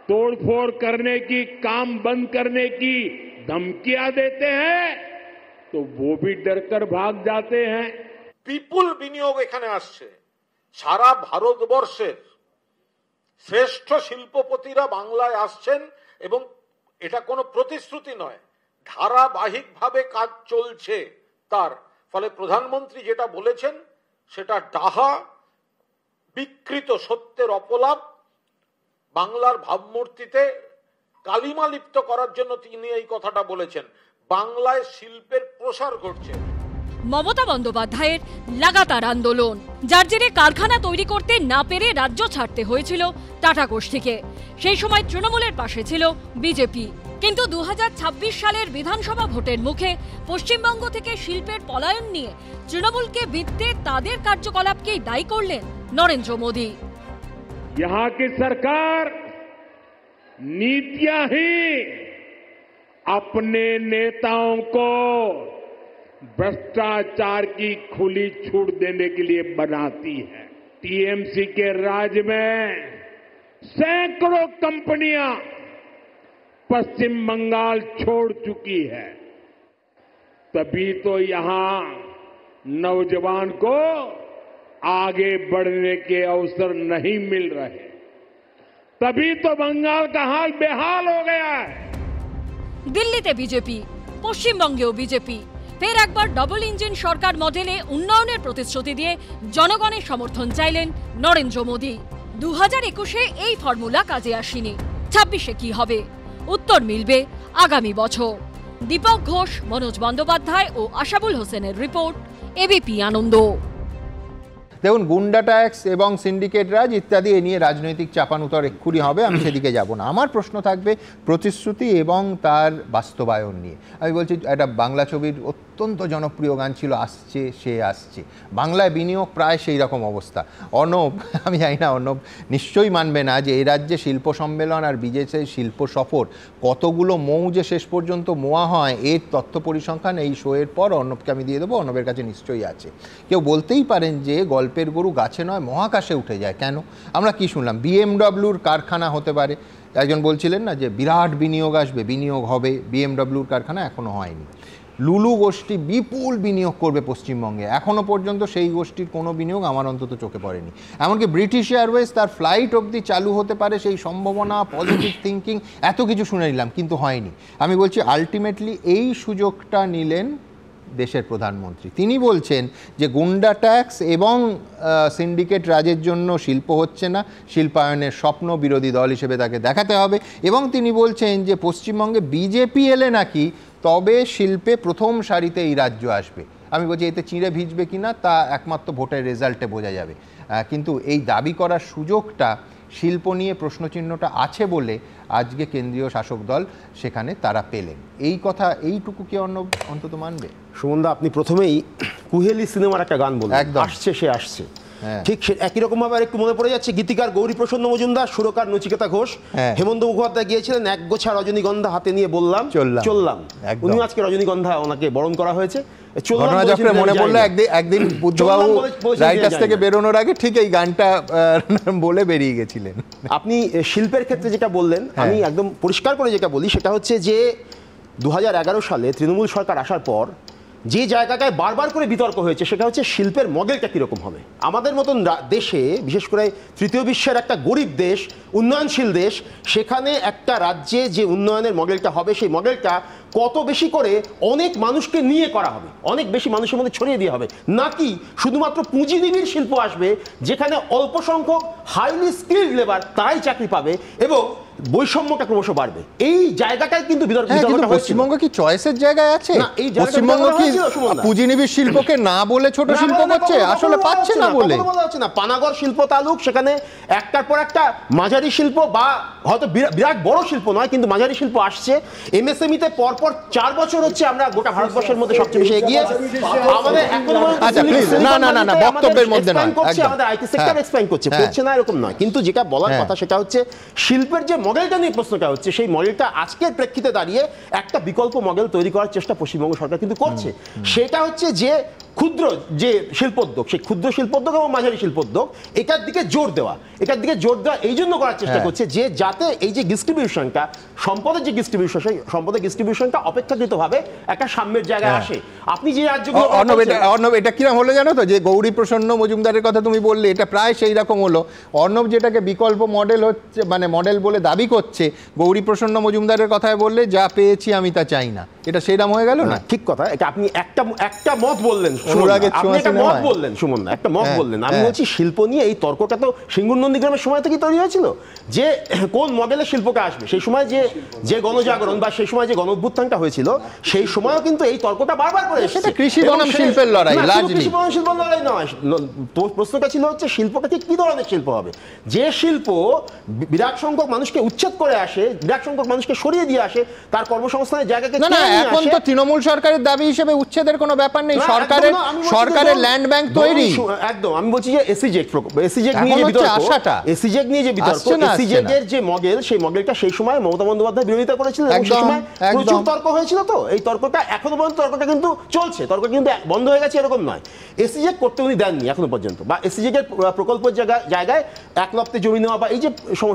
तोड़फोड़ करने की, काम बंद करने की धमकियां देते हैं, तो वो भी डरकर भाग जाते हैं। বিপুল বিনিয়োগ এখানে আসছে। সারা ভারতবর্ষের শ্রেষ্ঠ শিল্পপতিরা বাংলায় আসছেন এবং এটা কোনো প্রতিশ্রুতি নয়, ধারাবাহিকভাবে কাজ চলছে। তার ফলে প্রধানমন্ত্রী যেটা বলেছেন সেটা ডাহা, বিকৃত সত্যের অপলাপ, বাংলার ভাবমূর্তিতে কালিমা লিপ্ত করার জন্য তিনি এই কথাটা বলেছেন। বাংলায় শিল্পের প্রসার ঘটছে। মমতা বন্দ্যোপাধ্যায়ের লাগাতার আন্দোলন, যার জেরে কারখানা তৈরি করতে না পেরে রাজ্য ছাড়তে হয়েছিল টাটা গোষ্ঠীকে। সেই সময় তৃণমূলের পাশে ছিল বিজেপি। কিন্তু 2026 সালের বিধানসভা ভোটের মুখে পশ্চিমবঙ্গ থেকে শিল্পের পলায়ন নিয়ে তৃণমূলকে বিঁধতে তাদের কার্যকলাপকেই দায়ী করলেন নরেন্দ্র মোদী। यहां की सरकार नीतियां ही अपने नेताओं को भ्रष्टाचार की खुली छूट देने के लिए बनाती है। टीएमसी के राज में सैकड़ों कंपनियां पश्चिम बंगाल छोड़ चुकी है, तभी तो यहां नौजवान को आगे बढ़ने के अवसर नहीं मिल रहे, तभी तो बंगाल का हाल बेहाल हो गया है। দিল্লিতে বিজেপি, পশ্চিমবঙ্গেও বিজেপি, ফের একবার ডবল ইঞ্জিন সরকার মডেলে উন্নয়নের প্রতিশ্রুতি দিয়ে জনগণের সমর্থন চাইলেন নরেন্দ্র মোদী। 2021-এ এই ফর্মুলা কাজে আসেনি, 26-এ কি হবে? উত্তর মিলবে আগামী বছর। দীপক ঘোষ, মনোজ বন্দ্যোপাধ্যায় ও আশাবুল হোসেনের রিপোর্ট, এবিপি আনন্দ। দেখুন, গুন্ডা ট্যাক্স এবং সিন্ডিকেট রাজ ইত্যাদি এ নিয়ে রাজনৈতিক চাপানুতর এক্ষুনি হবে, আমি সেদিকে যাব না। আমার প্রশ্ন থাকবে প্রতিশ্রুতি এবং তার বাস্তবায়ন নিয়ে। আমি বলছি একটা বাংলা ছবির অত্যন্ত জনপ্রিয় গান ছিল আসছে সে আসছে। বাংলায় বিনিয়োগ প্রায় সেই রকম অবস্থা। অর্ণব, আমি জানি না অর্ণব নিশ্চয়ই মানবে না যে এই রাজ্যে শিল্প সম্মেলন আর বিজেপির শিল্প সফর কতগুলো মৌ যে শেষ পর্যন্ত মোয়া হয় এর তথ্য পরিসংখ্যান এই শোয়ের পর অর্ণবকে আমি দিয়ে দেবো, অর্ণবের কাছে নিশ্চয়ই আছে। কেউ বলতেই পারেন যে গল্পের গরু গাছে নয় মহাকাশে উঠে যায় কেন? আমরা কি শুনলাম বিএমডব্লিউর কারখানা হতে পারে, একজন বলছিলেন না যে বিরাট বিনিয়োগ আসবে, বিনিয়োগ হবে, বিএমডব্লিউর কারখানা এখনো হয়নি। লুলু গোষ্ঠী বিপুল বিনিয়োগ করবে পশ্চিমবঙ্গে, এখনো পর্যন্ত সেই গোষ্ঠীর কোনো বিনিয়োগ আমার অন্তত চোখে পড়েনি। এমনকি ব্রিটিশ এয়ারওয়েজ তার ফ্লাইট অবধি চালু হতে পারে সেই সম্ভাবনা, পজিটিভ থিঙ্কিং, এত কিছু শুনে নিলাম কিন্তু হয়নি। আমি বলছি আলটিমেটলি এই সুযোগটা নিলেন দেশের প্রধানমন্ত্রী। তিনি বলছেন যে গুন্ডা ট্যাক্স এবং সিন্ডিকেট রাজের জন্য শিল্প হচ্ছে না, শিল্পায়নের স্বপ্ন বিরোধী দল হিসেবে তাকে দেখাতে হবে। এবং তিনি বলছেন যে পশ্চিমবঙ্গে বিজেপি এলে নাকি তবে শিল্পে প্রথম সারিতে এই রাজ্য আসবে। আমি বলছি এতে চিঁড়ে ভিজবে কিনা তা একমাত্র ভোটের রেজাল্টে বোঝা যাবে, কিন্তু এই দাবি করার সুযোগটা শিল্প নিয়ে প্রশ্নচিহ্নটা আছে বলে আজকে কেন্দ্রীয় শাসক দল সেখানে তারা পেলেন। এই কথা এইটুকু কি অন্তত মানবে? সুমনদা, আপনি প্রথমেই কুহেলি সিনেমার একটা গান বললেন, আসছে সে আসছে, ঠিক সে একই রকম ভাবে একটু মনে পড়ে যাচ্ছে গীতিকার গৌরী প্রসন্ন মজুমদার, সুরকার নচিকেতা ঘোষ, হেমন্ত মুখোপাধ্যায় গিয়েছিলেন এক গোছা রজনীগন্ধা হাতে নিয়ে বললাম চললাম। উনি আজকে রজনীগন্ধা ওনাকে বরণ করা হয়েছে। মনে পড়লো একদিন বুদ্ধবাবু রাইটার্স থেকে বেরোনোর আগে ঠিক এই গানটা বলে বেরিয়ে গেছিলেন। আপনি শিল্পের ক্ষেত্রে যেটা বললেন, আমি একদম পরিষ্কার করে যেটা বলি সেটা হচ্ছে যে 2011 সালে তৃণমূল সরকার আসার পর যে জায়গাটায় বারবার করে বিতর্ক হয়েছে সেটা হচ্ছে শিল্পের মডেলটা কীরকম হবে। আমাদের মতন দেশে, বিশেষ করে তৃতীয় বিশ্বের একটা গরিব দেশ, উন্নয়নশীল দেশ, সেখানে একটা রাজ্যে যে উন্নয়নের মডেলটা হবে সেই মডেলটা কত বেশি করে অনেক মানুষকে নিয়ে করা হবে, অনেক বেশি মানুষের মধ্যে ছড়িয়ে দেওয়া হবে, নাকি শুধুমাত্র পুঁজিনিবিড় শিল্প আসবে যেখানে অল্প সংখ্যক হাইলি স্কিলড লেবার তারাই চাকরি পাবে এবং বৈষম্যটা ক্রমশ বাড়বে। এই জায়গাটাই কিন্তু পশ্চিমবঙ্গ কি চয়েসের জায়গায় আছে? পশ্চিমবঙ্গ কি পুঁজিনিবিড় শিল্পকে না বলে ছোট শিল্প করছে? আসলে পাচ্ছে না বলে হচ্ছে না। পানাগড় শিল্প তালুক, সেখানে একটার পর একটা মাঝারি শিল্প বা হয়তো বিরাট বড় শিল্প নয় কিন্তু মাঝারি শিল্প আসছে। এমএসএমইতে পরপর 4 বছর হচ্ছে আমরা গোটা ভারতবর্ষের মধ্যে সবচেয়ে বেশি এগিয়ে। আমাদের বক্তব্যের মধ্যে নয়, আমাদের আইটি সেক্টর এক্সপ্যান্ড করছে, করছে না এরকম নয়, কিন্তু যেটা বলার কথা সেটা হচ্ছে শিল্পের যে মডেলটা নিয়ে প্রশ্নটা হচ্ছে সেই মডেলটা আজকের প্রেক্ষিতে দাঁড়িয়ে একটা বিকল্প মডেল তৈরি করার চেষ্টা পশ্চিমবঙ্গ সরকার কিন্তু করছে। সেটা হচ্ছে যে ক্ষুদ্র যে শিল্পোদ্যোগ, সেই ক্ষুদ্র শিল্পোদ্যোগ এবং মাঝারি শিল্পোদ্যোগ, এটার দিকে জোর দেওয়া এই জন্য করার চেষ্টা করছে যে যাতে এই যে ডিস্ট্রিবিউশনটা, সম্পদের যে ডিস্ট্রিবিউশন, সেই সম্পদের ডিস্ট্রিবিউশনটা অপেক্ষাকৃতভাবে একটা সাম্যের জায়গায় আসে। আপনি যে রাজ্যগুলো অর্ণব এটা কিরকম হলো জানো তো, যে গৌরী প্রসন্ন মজুমদারের কথা তুমি বললে, এটা প্রায় সেই রকম হলো। অর্ণব যেটাকে বিকল্প মডেল হচ্ছে, মানে মডেল বলে দাবি করছে, গৌরী প্রসন্ন মজুমদারের কথায় বললে যা পেয়েছি আমি তা চাই না, এটা সেইরকম হয়ে গেল না? ঠিক কথা, এটা আপনি একটা মত বললেন, সুমন একটা মত বললেন। আমি বলছি শিল্প নিয়ে এই তর্কটা তো সিঙ্গুর নন্দীগ্রামের সময় থেকে তৈরি হয়েছিল, যে কোন মডেলের শিল্পটা আসবে। সেই সময় যে গণজাগরণ বা সেই সময় যে গণঅভ্যুত্থানটা হয়েছিল সেই সময়ও কিন্তু এই তর্কটা বারবার করে এসেছে। কৃষি বনাম শিল্পের লড়াই, কৃষি বনাম শিল্পের লড়াই নয়। তোর প্রশ্নটা ছিল হচ্ছে শিল্পটা ঠিক কি ধরনের শিল্প হবে, যে শিল্প বিরাট সংখ্যক মানুষকে উচ্ছেদ করে আসে, বিরাট সংখ্যক মানুষকে সরিয়ে দিয়ে আসে, তার কর্মসংস্থানের জায়গাকে। এখন তো তৃণমূল সরকারের দাবি হিসেবে উচ্ছেদের কোনো ব্যাপার নেই, সরকারের ল্যান্ড ব্যাংক তৈরি। একদম, আমি বলছি যে এসিজেক নিয়ে যে বিতর্ক, এসিজেক নিয়ে যে বিতর্ক, এসিজেকের যে মডেল, সেই মডেলটা সেই সময় মমতা বন্দ্যোপাধ্যায় বিরোধিতা করেছিলেন এবং সেই সময় প্রচুর তর্ক হয়েছিল। তো এই তর্কটা এখনো পর্যন্ত তর্কটা কিন্তু চলছে, তর্ক কিন্তু বন্ধ হয়ে গেছে এরকম নয়। এসিজেক করতে উনি দেননি এখনো পর্যন্ত, বা এসিজেকের প্রকল্পের জায়গায় এক লপ্তে জমি নেওয়া বা এই যে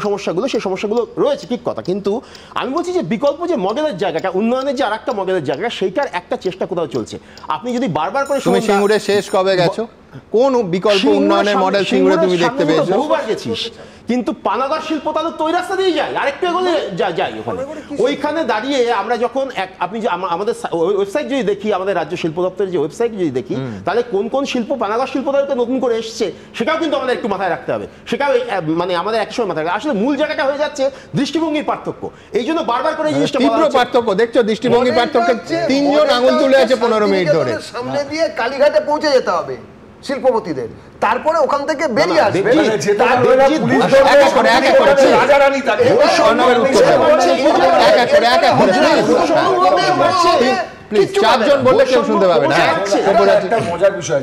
সমস্যাগুলো, সেই সমস্যাগুলো রয়েছে, ঠিক কথা। কিন্তু আমি বলছি যে বিকল্প যে মডেলের জায়গাটা, উন্নয়নের যে আর একটা মডেলের জায়গা, সেইটার একটা চেষ্টা কোথাও চলছে। আপনি যদি বারবার করে সিঙ্গুরে শেষ কবে গেছো, কোন বিকল্প উন্নয়নের মডেল সিঙ্গুরে তুমি দেখতে পেয়েছো? বহুবার গেছিস, কিন্তু পানাগড় শিল্প তাহলে তো ওই রাস্তা দিয়ে যায়, আরেকটু এগোলে যাই ওখানে। ওইখানে দাঁড়িয়ে আমরা যখন আপনি যে আমাদের ওয়েবসাইট যদি দেখি, আমাদের রাজ্য শিল্প দপ্তরের যে ওয়েবসাইট যদি দেখি, তাহলে কোন কোন শিল্প পানাগড় শিল্প তাদেরকে নতুন করে এসছে সেটাও কিন্তু আমাদের একটু মাথায় রাখতে হবে। সেটাও মানে আমাদের একসময় মাথায় রাখতে, আসলে মূল জায়গাটা হয়ে যাচ্ছে দৃষ্টিভঙ্গির পার্থক্য। এই জন্য বারবার করে এই জিনিসটা তীব্র পার্থক্য দেখছো, দৃষ্টিভঙ্গির পার্থক্য। 3 জন আঙুল তুলে আছে 15 মিনিট ধরে, সামনে দিয়ে কালীঘাটে পৌঁছে যেতে হবে। শিল্পপতিদের, তারপরে ওখান থেকে বেরিয়ে আসবে। মজার বিষয়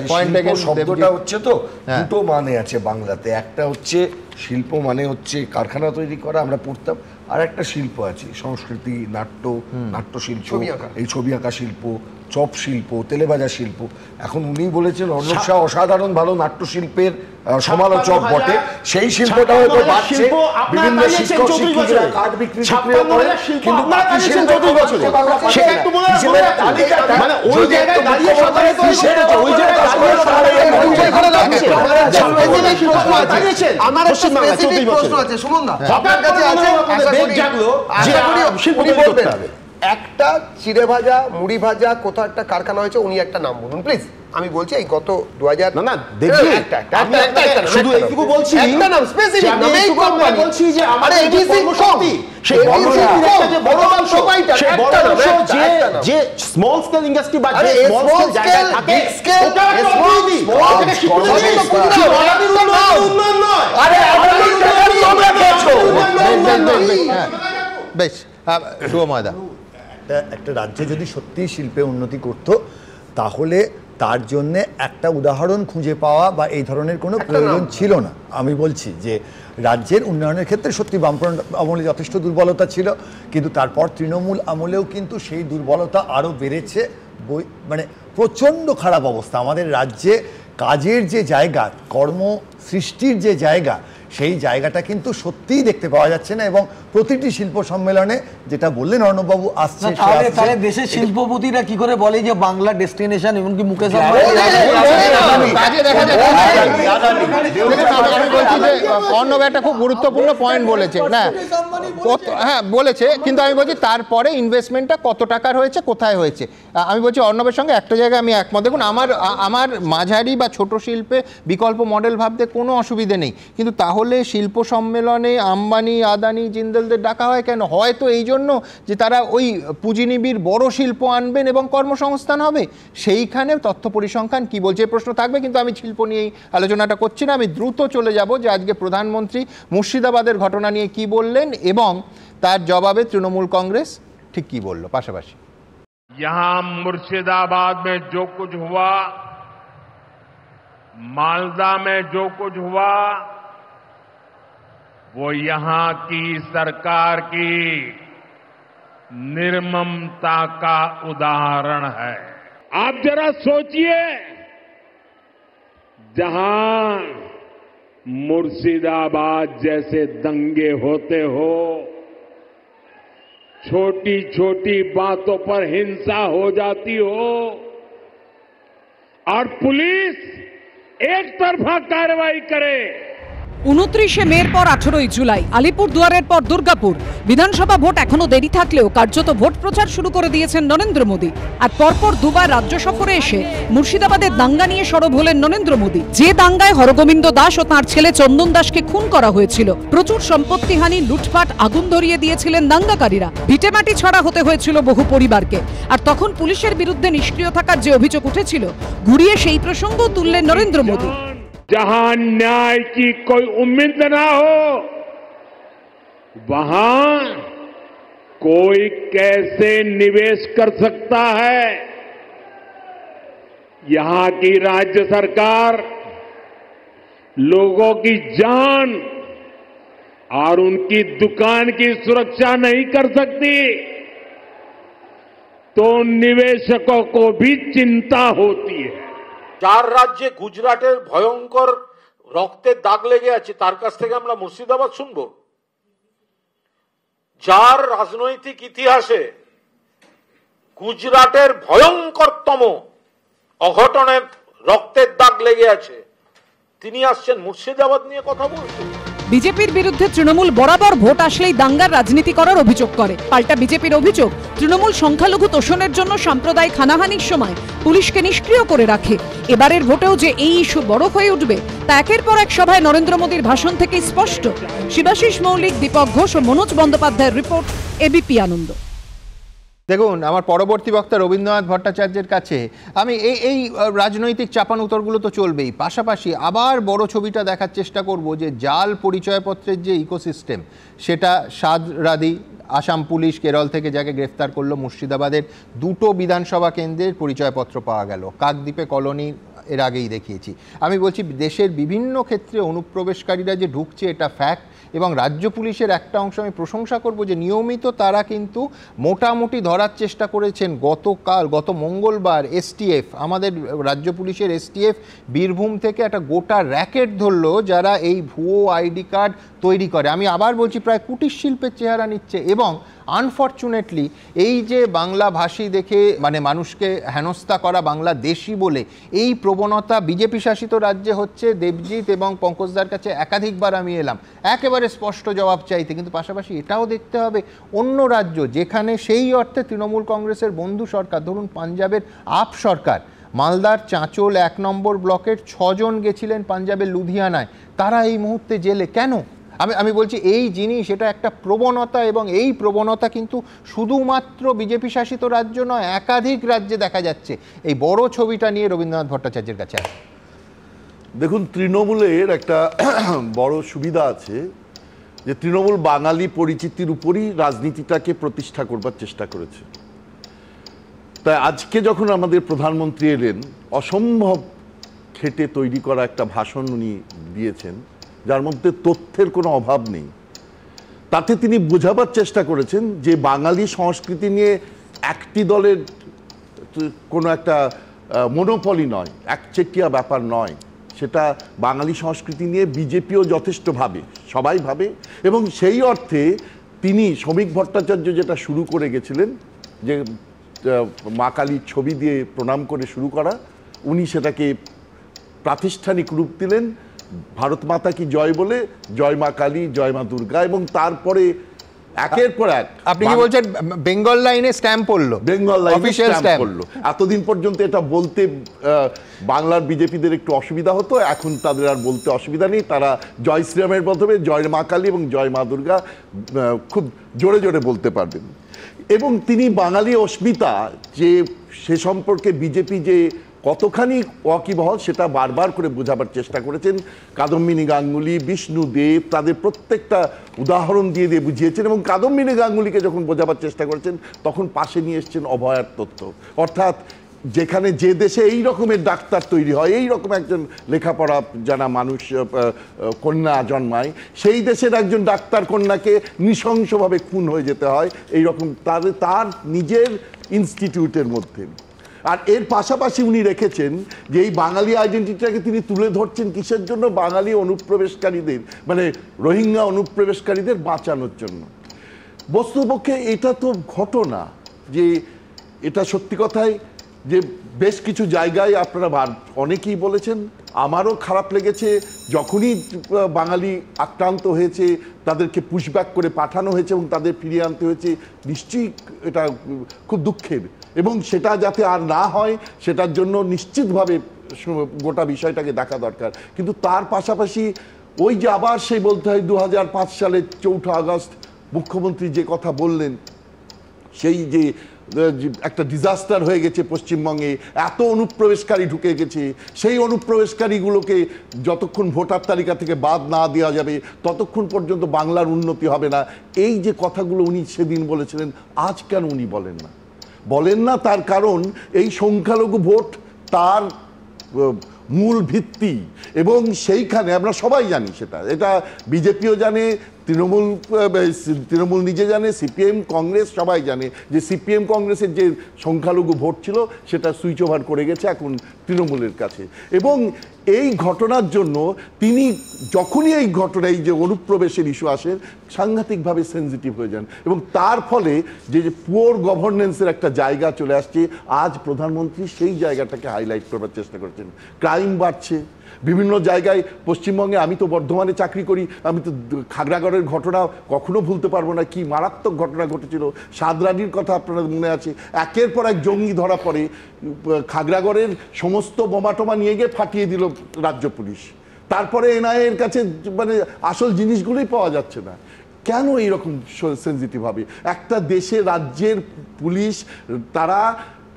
শব্দটা হচ্ছে তো দুটো মানে আছে বাংলাতে, একটা হচ্ছে শিল্প মানে হচ্ছে কারখানা তৈরি করা, আমরা পড়তাম, আর একটা শিল্প আছে সংস্কৃতি, নাট্যশিল্প, এই ছবি আঁকা শিল্প, চপ শিল্প, তেলেভাজা শিল্প। এখন উনি বলেছেন অর্ণব শাহ অসাধারণ ভালো নাট্যশিল্পের সমালোচক বটে, সেই শিল্পটা হয়তো বাড়ছে, বিভিন্ন শিক্ষক শিক্ষিকারা কার্ড বিক্রি করে, কিন্তু বাকি শিল্প আমার একটা স্পেসিফিক প্রশ্ন আছে, শুনুন না, আপনার কাছে আছে, একটা চিড়ে ভাজা মুড়ি ভাজা কোথাও একটা কারখানা হয়েছে, উনি একটা নাম বলুন প্লিজ। আমি বলছি এই গত 2000 না শুধু এইটুকু বলছি, একটা নাম স্পেসিফিক নাম, এই কোম্পানি বলছি যে আমাদের এবিসি কর্মশক্তি, সেই বড় অংশ সেই বড় অংশ যে স্মল স্কেল ইন্ডাস্ট্রি বা যে স্মল স্কেল জায়গা থাকে, ওটা ওটাকে স্বীকৃতি উন্নয়ন নয়। আরে তোমরা খেয়েছো বেশ শুভময়দা। একটা রাজ্যে যদি সত্যি শিল্পে উন্নতি করত, তাহলে তার জন্য একটা উদাহরণ খুঁজে পাওয়া বা এই ধরনের কোনো প্রয়োজন ছিল না। আমি বলছি যে রাজ্যের উন্নয়নের ক্ষেত্রে সত্যি বামফ্রন্ট আমলে যথেষ্ট দুর্বলতা ছিল, কিন্তু তারপর তৃণমূল আমলেও কিন্তু সেই দুর্বলতা আরও বেড়েছে। মানে প্রচণ্ড খারাপ অবস্থা আমাদের রাজ্যে, কাজের যে জায়গা, কর্ম সৃষ্টির যে জায়গা, সেই জায়গাটা কিন্তু সত্যিই দেখতে পাওয়া যাচ্ছে না। এবং প্রতিটি শিল্প সম্মেলনে যেটা বললেন অর্ণববাবু আসছে, তাহলে দেশের শিল্পপতিরা কি করে বলে যে বাংলা ডেস্টিনেশন, এমনকি মুকেশ অর্ণব একটা খুব গুরুত্বপূর্ণ পয়েন্ট বলেছে, না হ্যাঁ বলেছে, কিন্তু আমি বলছি তারপরে ইনভেস্টমেন্টটা কত টাকার হয়েছে, কোথায় হয়েছে। আমি বলছি অর্ণবের সঙ্গে একটা জায়গায় আমি একমত। দেখুন আমার মাঝারি বা ছোট শিল্পে বিকল্প মডেল ভাবতে কোনো অসুবিধে নেই, কিন্তু তাহলে শিল্প সম্মেলনে আম্বানি, আদানি, জিন্দালদের ডাকা হয় কেন? হয়তো এই জন্য যে তারা ওই পুঁজিনিবিড় বড় শিল্প আনবেন এবং কর্মসংস্থান হবে। সেইখানে তথ্য পরিসংখ্যান কি বলছে প্রশ্ন থাকবে, কিন্তু আমি শিল্প নিয়েই আলোচনাটা করছি না। আমি দ্রুত চলে যাব যে আজকে প্রধানমন্ত্রী মুর্শিদাবাদের ঘটনা নিয়ে কি বললেন এবং তার জবাবে তৃণমূল কংগ্রেস ঠিক কি বলল পাশাপাশি। यहाँ मुर्शिदाबाद में जो कुछ हुआ, मालदा में जो कुछ हुआ, वो यहां की सरकार की निर्ममता का उदाहरण है। आप जरा सोचिए, जहां मुर्शिदाबाद जैसे दंगे होते हो, छोटी छोटी बातों पर हिंसा हो जाती हो और पुलिस एक तरफा कार्रवाई करे। 29 মের পর 18 জুলাই আলিপুর দুয়ারের পর দুর্গাপুর বিধানসভা ভোট এখনো দেরি থাকলেও কার্যত ভোট প্রচার শুরু করে দিয়েছেন নরেন্দ্র মোদী। আর পরপর দুবার রাজ্য সফরে এসে মুর্শিদাবাদের দাঙ্গা নিয়ে সরব হলেন নরেন্দ্র মোদী। যে দাঙ্গায় হরগোবিন্দ দাস ও তাঁর ছেলে চন্দন দাসকে খুন করা হয়েছিল, প্রচুর সম্পত্তিহানি, লুটপাট, আগুন ধরিয়ে দিয়েছিলেন দাঙ্গাকারীরা, ভিটেমাটি ছড়া হতে হয়েছিল বহু পরিবারকে। আর তখন পুলিশের বিরুদ্ধে নিষ্ক্রিয় থাকার যে অভিযোগ উঠেছিল, ঘুরিয়ে সেই প্রসঙ্গ তুললেন নরেন্দ্র মোদী। जहां न्याय की कोई उम्मीद ना हो, वहां कोई कैसे निवेश कर सकता है? यहां की राज्य सरकार लोगों की जान और उनकी दुकान की सुरक्षा नहीं कर सकती, तो निवेशकों को भी चिंता होती है। যার রাজ্যে গুজরাটের ভয়ঙ্কর রক্তের দাগ লেগে আছে, তার কাছ থেকে আমরা মুর্শিদাবাদ শুনবো? যার রাজনৈতিক ইতিহাসে গুজরাটের ভয়ঙ্করতম অঘটনের রক্তের দাগ লেগে আছে, তিনি আসছেন মুর্শিদাবাদ নিয়ে কথা বলছেন। বিজেপির বিরুদ্ধে তৃণমূল বরাবর ভোট আসলেই দাঙ্গার রাজনীতি করার অভিযোগ করে। পাল্টা বিজেপির অভিযোগ, তৃণমূল সংখ্যালঘু তোষণের জন্য সাম্প্রদায়িক হানাহানির সময় পুলিশকে নিষ্ক্রিয় করে রাখে। এবারের ভোটেও যে এই ইস্যু বড় হয়ে উঠবে তা একের পর এক সভায় নরেন্দ্র মোদীর ভাষণ থেকেই স্পষ্ট। শিবাশিস মৌলিক, দীপক ঘোষ ও মনোজ বন্দ্যোপাধ্যায়ের রিপোর্ট, এবিপি আনন্দ। দেখুন, আমার পরবর্তী বক্তা রবীন্দ্রনাথ ভট্টাচার্যের কাছে আমি এই রাজনৈতিক চাপানুতরগুলো তো চলবেই, পাশাপাশি আবার বড় ছবিটা দেখার চেষ্টা করব যে জাল পরিচয়পত্রের যে ইকোসিস্টেম, সেটা সাদরাদি আসাম পুলিশ কেরল থেকে যাকে গ্রেফতার করলো, মুর্শিদাবাদের 2টো বিধানসভা কেন্দ্রের পরিচয়পত্র পাওয়া গেল, কাকদ্বীপে কলোনি এর আগেই দেখিয়েছি। আমি বলছি দেশের বিভিন্ন ক্ষেত্রে অনুপ্রবেশকারীরা যে ঢুকছে এটা ফ্যাক্ট, এবং রাজ্য পুলিশের একটা অংশ আমি প্রশংসা করব যে নিয়মিত তারা কিন্তু মোটামুটি ধরার চেষ্টা করেছেন। গত মঙ্গলবার এসটিএফ, আমাদের রাজ্য পুলিশের এসটিএফ বীরভূম থেকে একটা গোটা র্যাকেট ধরলো যারা এই ভুয়ো আইডি কার্ড তৈরি করে। আমি আবার বলছি প্রায় কুটির শিল্পের চেহারা নিচ্ছে। এবং আনফর্চুনেটলি এই যে বাংলাভাষী দেখে মানে মানুষকে হেনস্থা করা, বাংলাদেশি বলে এই প্রবণতা বিজেপি শাসিত রাজ্যে হচ্ছে। দেবজিৎ এবং পঙ্কজদার কাছে একাধিকবার আমি এলাম একেবারে স্পষ্ট জবাব চাইতে, কিন্তু পাশাপাশি এটাও দেখতে হবে অন্য রাজ্য যেখানে সেই অর্থে তৃণমূল কংগ্রেসের বন্ধু সরকার, ধরুন পাঞ্জাবের আপ সরকার, মালদার চাঁচল 1 নম্বর ব্লকের 6 জন গেছিলেন পাঞ্জাবের লুধিয়ানায়, তারা এই মুহূর্তে জেলে কেন? আমি বলছি এই জিনিস, এটা একটা প্রবণতা, এবং এই প্রবণতা কিন্তু শুধুমাত্র বিজেপি শাসিত রাজ্য নয়, একাধিক রাজ্যে দেখা যাচ্ছে। এই বড় ছবিটা নিয়ে রবীন্দ্রনাথ ভট্টাচার্যের কাছে আছে। দেখুন, তৃণমূলের একটা বড় সুবিধা আছে যে তৃণমূল বাঙালি পরিচিতির উপরই রাজনীতিটাকে প্রতিষ্ঠা করবার চেষ্টা করেছে। তাই আজকে যখন আমাদের প্রধানমন্ত্রী এলেন, অসম্ভব খেটে তৈরি করা একটা ভাষণ উনি দিয়েছেন যার মধ্যে তথ্যের কোনো অভাব নেই। তাতে তিনি বোঝাবার চেষ্টা করেছেন যে বাঙালি সংস্কৃতি নিয়ে একটি দলের কোনো একটা মনোপলি নয়, একচেটিয়া ব্যাপার নয়, সেটা বাঙালি সংস্কৃতি নিয়ে বিজেপিও যথেষ্ট ভাবে, সবাই ভাবে। এবং সেই অর্থে তিনি শ্রমিক ভট্টাচার্য যেটা শুরু করে গেছিলেন যে মা কালীর ছবি দিয়ে প্রণাম করে শুরু করা, উনি সেটাকে প্রাতিষ্ঠানিক রূপ দিলেন ভারত মাতা কি জয় বলে, জয় মা কালী, জয় মা দুর্গা, এবং তারপরে একের পর এক। আপনি কি বলছেন বেঙ্গল লাইনে স্ট্যাম্প পড়লো? বেঙ্গল লাইনে স্ট্যাম্প পড়লো। এতদিন পর্যন্ত এটা বলতে বাংলার বিজেপিদের একটু অসুবিধা হতো, এখন তাদের আর বলতে অসুবিধা নেই। তারা জয় শ্রীরামের মাধ্যমে জয় মা কালী এবং জয় মা দুর্গা খুব জোরে জোরে বলতে পারবেন। এবং তিনি বাঙালি অস্মিতা যে সে সম্পর্কে বিজেপি যে কতখানি ওয়াকিবহল সেটা বারবার করে বোঝাবার চেষ্টা করেছেন। কাদম্বিনী গাঙ্গুলি, বিষ্ণু দেব, তাদের প্রত্যেকটা উদাহরণ দিয়ে দিয়ে বুঝিয়েছেন। এবং কাদম্বিনী গাঙ্গুলিকে যখন বোঝাবার চেষ্টা করেছেন তখন পাশে নিয়ে এসছেন অভয়ার তথ্য। অর্থাৎ যেখানে যে দেশে এই রকমের ডাক্তার তৈরি হয়, এই রকম একজন লেখাপড়া জানা মানুষ কন্যা জন্মায়, সেই দেশের একজন ডাক্তার কন্যাকে নৃশংসভাবে খুন হয়ে যেতে হয় এই রকম তার নিজের ইনস্টিটিউটের মধ্যে। আর এর পাশাপাশি উনি রেখেছেন যে এই বাঙালি আইডেন্টিটিটাকে তিনি তুলে ধরছেন কিসের জন্য? বাঙালি অনুপ্রবেশকারীদের, মানে রোহিঙ্গা অনুপ্রবেশকারীদের বাঁচানোর জন্য। বস্তুপক্ষে এটা তো ঘটনা যে এটা সত্যি কথাই যে বেশ কিছু জায়গায় আপনারা অনেকেই বলেছেন, আমারও খারাপ লেগেছে যখনই বাঙালি আক্রান্ত হয়েছে তাদেরকে পুশব্যাক করে পাঠানো হয়েছে এবং তাদের ফিরিয়ে আনতে হয়েছে। নিশ্চয়ই এটা খুব দুঃখের, এবং সেটা যাতে আর না হয় সেটার জন্য নিশ্চিতভাবে গোটা বিষয়টাকে দেখা দরকার। কিন্তু তার পাশাপাশি ওই যে আবার সেই বলতে হয় 2005 সালের 4 আগস্ট মুখ্যমন্ত্রী যে কথা বললেন, সেই যে একটা ডিজাস্টার হয়ে গেছে পশ্চিমবঙ্গে, এত অনুপ্রবেশকারী ঢুকে গেছে, সেই অনুপ্রবেশকারীগুলোকে যতক্ষণ ভোটার তালিকা থেকে বাদ না দেওয়া যাবে ততক্ষণ পর্যন্ত বাংলার উন্নতি হবে না। এই যে কথাগুলো উনি সেদিন বলেছিলেন, আজ কেন উনি বলেন না? তার কারণ এই সংখ্যালঘু ভোট তার মূল ভিত্তি, এবং সেইখানে আমরা সবাই জানি, এটা বিজেপিও জানে, তৃণমূল নিজে জানে, সিপিএম কংগ্রেস সবাই জানে যে সিপিএম কংগ্রেসের যে সংখ্যালঘু ভোট ছিল সেটা সুইচ ওভার করে গেছে এখন তৃণমূলের কাছে। এবং এই ঘটনার জন্য তিনি যখনই এই যে অনুপ্রবেশের ইস্যু আসে সাংঘাতিকভাবে সেন্সিটিভ হয়ে যান, এবং তার ফলে যে পুওর গভর্নেন্সের একটা জায়গা চলে আসছে। আজ প্রধানমন্ত্রী সেই জায়গাটাকে হাইলাইট করবার চেষ্টা করছেন। ক্রাইম বাড়ছে বিভিন্ন জায়গায় পশ্চিমবঙ্গে। আমি তো বর্ধমানে চাকরি করি, আমি তো খাগড়াগড়ের ঘটনা কখনো ভুলতে পারবো না। কি মারাত্মক ঘটনা ঘটেছিল, সাদরানির কথা আপনাদের মনে আছে। একের পর এক জঙ্গি ধরা পড়ে, খাগড়াগড়ের সমস্ত বোমাটোমা নিয়ে গিয়ে ফাটিয়ে দিল রাজ্য পুলিশ। তারপরে এনআইএর কাছে মানে আসল জিনিসগুলোই পাওয়া যাচ্ছে না। কেন এইরকম সেন্সিটিভ হবে? একটা দেশে রাজ্যের পুলিশ তারা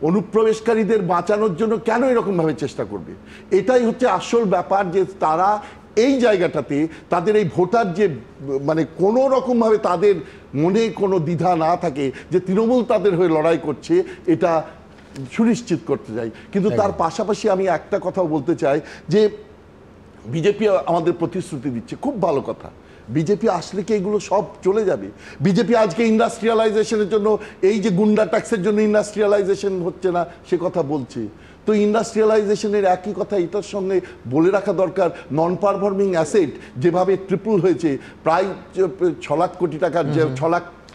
অনুপ্রবেশকারীদের বাঁচানোর জন্য কেন এরকমভাবে চেষ্টা করবে? এটাই হচ্ছে আসল ব্যাপার, যে তারা এই জায়গাটাতে তাদের এই ভোটার যে মানে কোনো রকমভাবে তাদের মনে কোনো দ্বিধা না থাকে যে তৃণমূল তাদের হয়ে লড়াই করছে, এটা সুনিশ্চিত করতে চাই। কিন্তু তার পাশাপাশি আমি একটা কথাও বলতে চাই যে বিজেপি আমাদের প্রতিশ্রুতি দিচ্ছে, খুব ভালো কথা। বিজেপি আসলে কি এগুলো সব চলে যাবে? বিজেপি আজকে ইন্ডাস্ট্রিয়ালাইজেশনের জন্য, এই যে গুন্ডা ট্যাক্সের জন্য ইন্ডাস্ট্রিয়ালাইজেশন হচ্ছে না সে কথা বলছে, তো ইন্ডাস্ট্রিয়ালাইজেশনের একই কথা এটার সঙ্গে বলে রাখা দরকার। নন পারফর্মিং অ্যাসেট যেভাবে ট্রিপল হয়েছে, প্রায় 6 লাখ কোটি টাকার,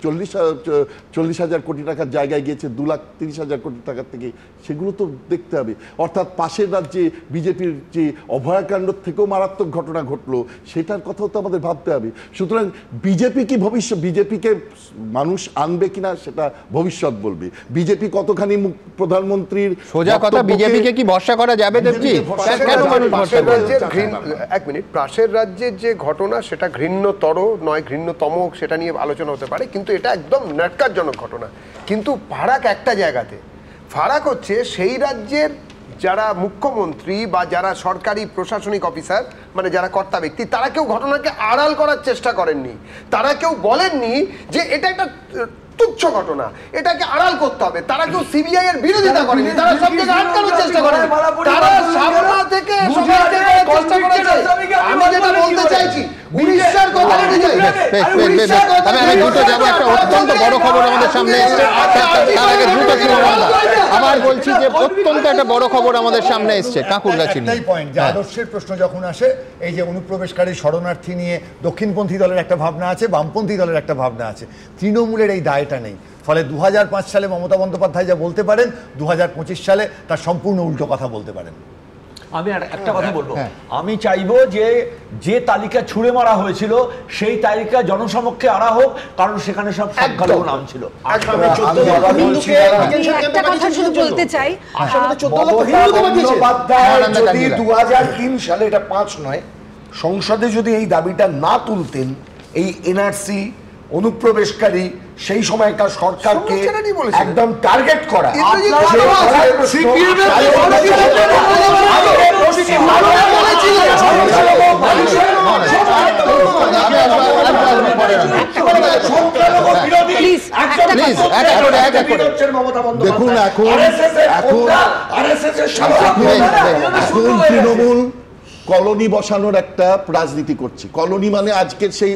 6,40,000 কোটি টাকার জায়গায় গিয়েছে 2,30,000 কোটি টাকার থেকে, সেগুলো তো দেখতে হবে। অর্থাৎ পাশের রাজ্যে বিজেপির যে অভয়াকাণ্ড থেকেও মারাত্মক ঘটনা ঘটলো, সেটার কথাও তো আমাদের ভাবতে হবে। সুতরাং বিজেপি কি বিজেপিকে মানুষ আনবে কিনা সেটা ভবিষ্যৎ বলবে। বিজেপি কতখানি প্রধানমন্ত্রীর সোজা কথা, বিজেপিকে কি ভরসা করা যাবে দেবজি? এক মিনিট, পাশের রাজ্যের যে ঘটনা সেটা ঘৃণ্যতর নয়, ঘৃণ্যতম সেটা নিয়ে আলোচনা হতে পারে, কিন্তু এটা একদম ন্যাটকারজনক ঘটনা। কিন্তু ফারাক একটা জায়গাতে, ফারাক হচ্ছে সেই রাজ্যের যারা মুখ্যমন্ত্রী বা যারা সরকারি প্রশাসনিক অফিসার, মানে যারা কর্তা ব্যক্তি, তারা কেউ ঘটনাকে আড়াল করার চেষ্টা করেননি। তারা কেউ বলেননি যে এটা একটা তুচ্ছ ঘটনা, এটাকে আড়াল করতে হবে। তারা কেউ সিবিআই এর বিরোধিতা করেনি, তারা সব জায়গায় আটকানোর চেষ্টা করেন। তারা সামনা থেকে সবাইকে চেষ্টা করেছে। আমি যেটা বলতে চাইছি, উড়িষ্যার কথা বলতে চাই, উড়িষ্যার কথা আমি দ্রুত যাব, একটা অত্যন্ত বড় খবর আমাদের সামনে এসেছে। তার আগে দ্রুত আবার বলছি যে অত্যন্ত একটা বড় খবর আমাদের সামনে এসেছে। কাকুরগাছি একটাই পয়েন্ট, যে আদর্শের প্রশ্ন যখন আসে, এই যে অনুপ্রবেশকারী শরণার্থী নিয়ে দক্ষিণপন্থী দলের একটা ভাবনা আছে, বামপন্থী দলের একটা ভাবনা আছে, তৃণমূলের এই দায়টা নেই। ফলে 2005 সালে মমতা বন্দ্যোপাধ্যায় যা বলতে পারেন, 2025 সালে তার সম্পূর্ণ উল্টো কথা বলতে পারেন। আমি আর একটা কথা বলবো, আমি চাইবো যে যে তালিকা ছুঁড়ে মারা হয়েছিল সেই তালিকা জনসমক্ষে আনা হোক, কারণ সেখানে সব সংখ্যালঘু নাম ছিল। একটা কথা শুধু বলতে চাই, যদি 2003 সালে, এটা 5 নয়, সংসদে যদি এই দাবিটা না তুলতেন, এই এনআরসি অনুপ্রবেশকারী সেই সময়কার সরকারকে একদম টার্গেট করা, দেখুন এখন তৃণমূল কলোনি বসানোর একটা রাজনীতি করছে। কলোনি মানে আজকের সেই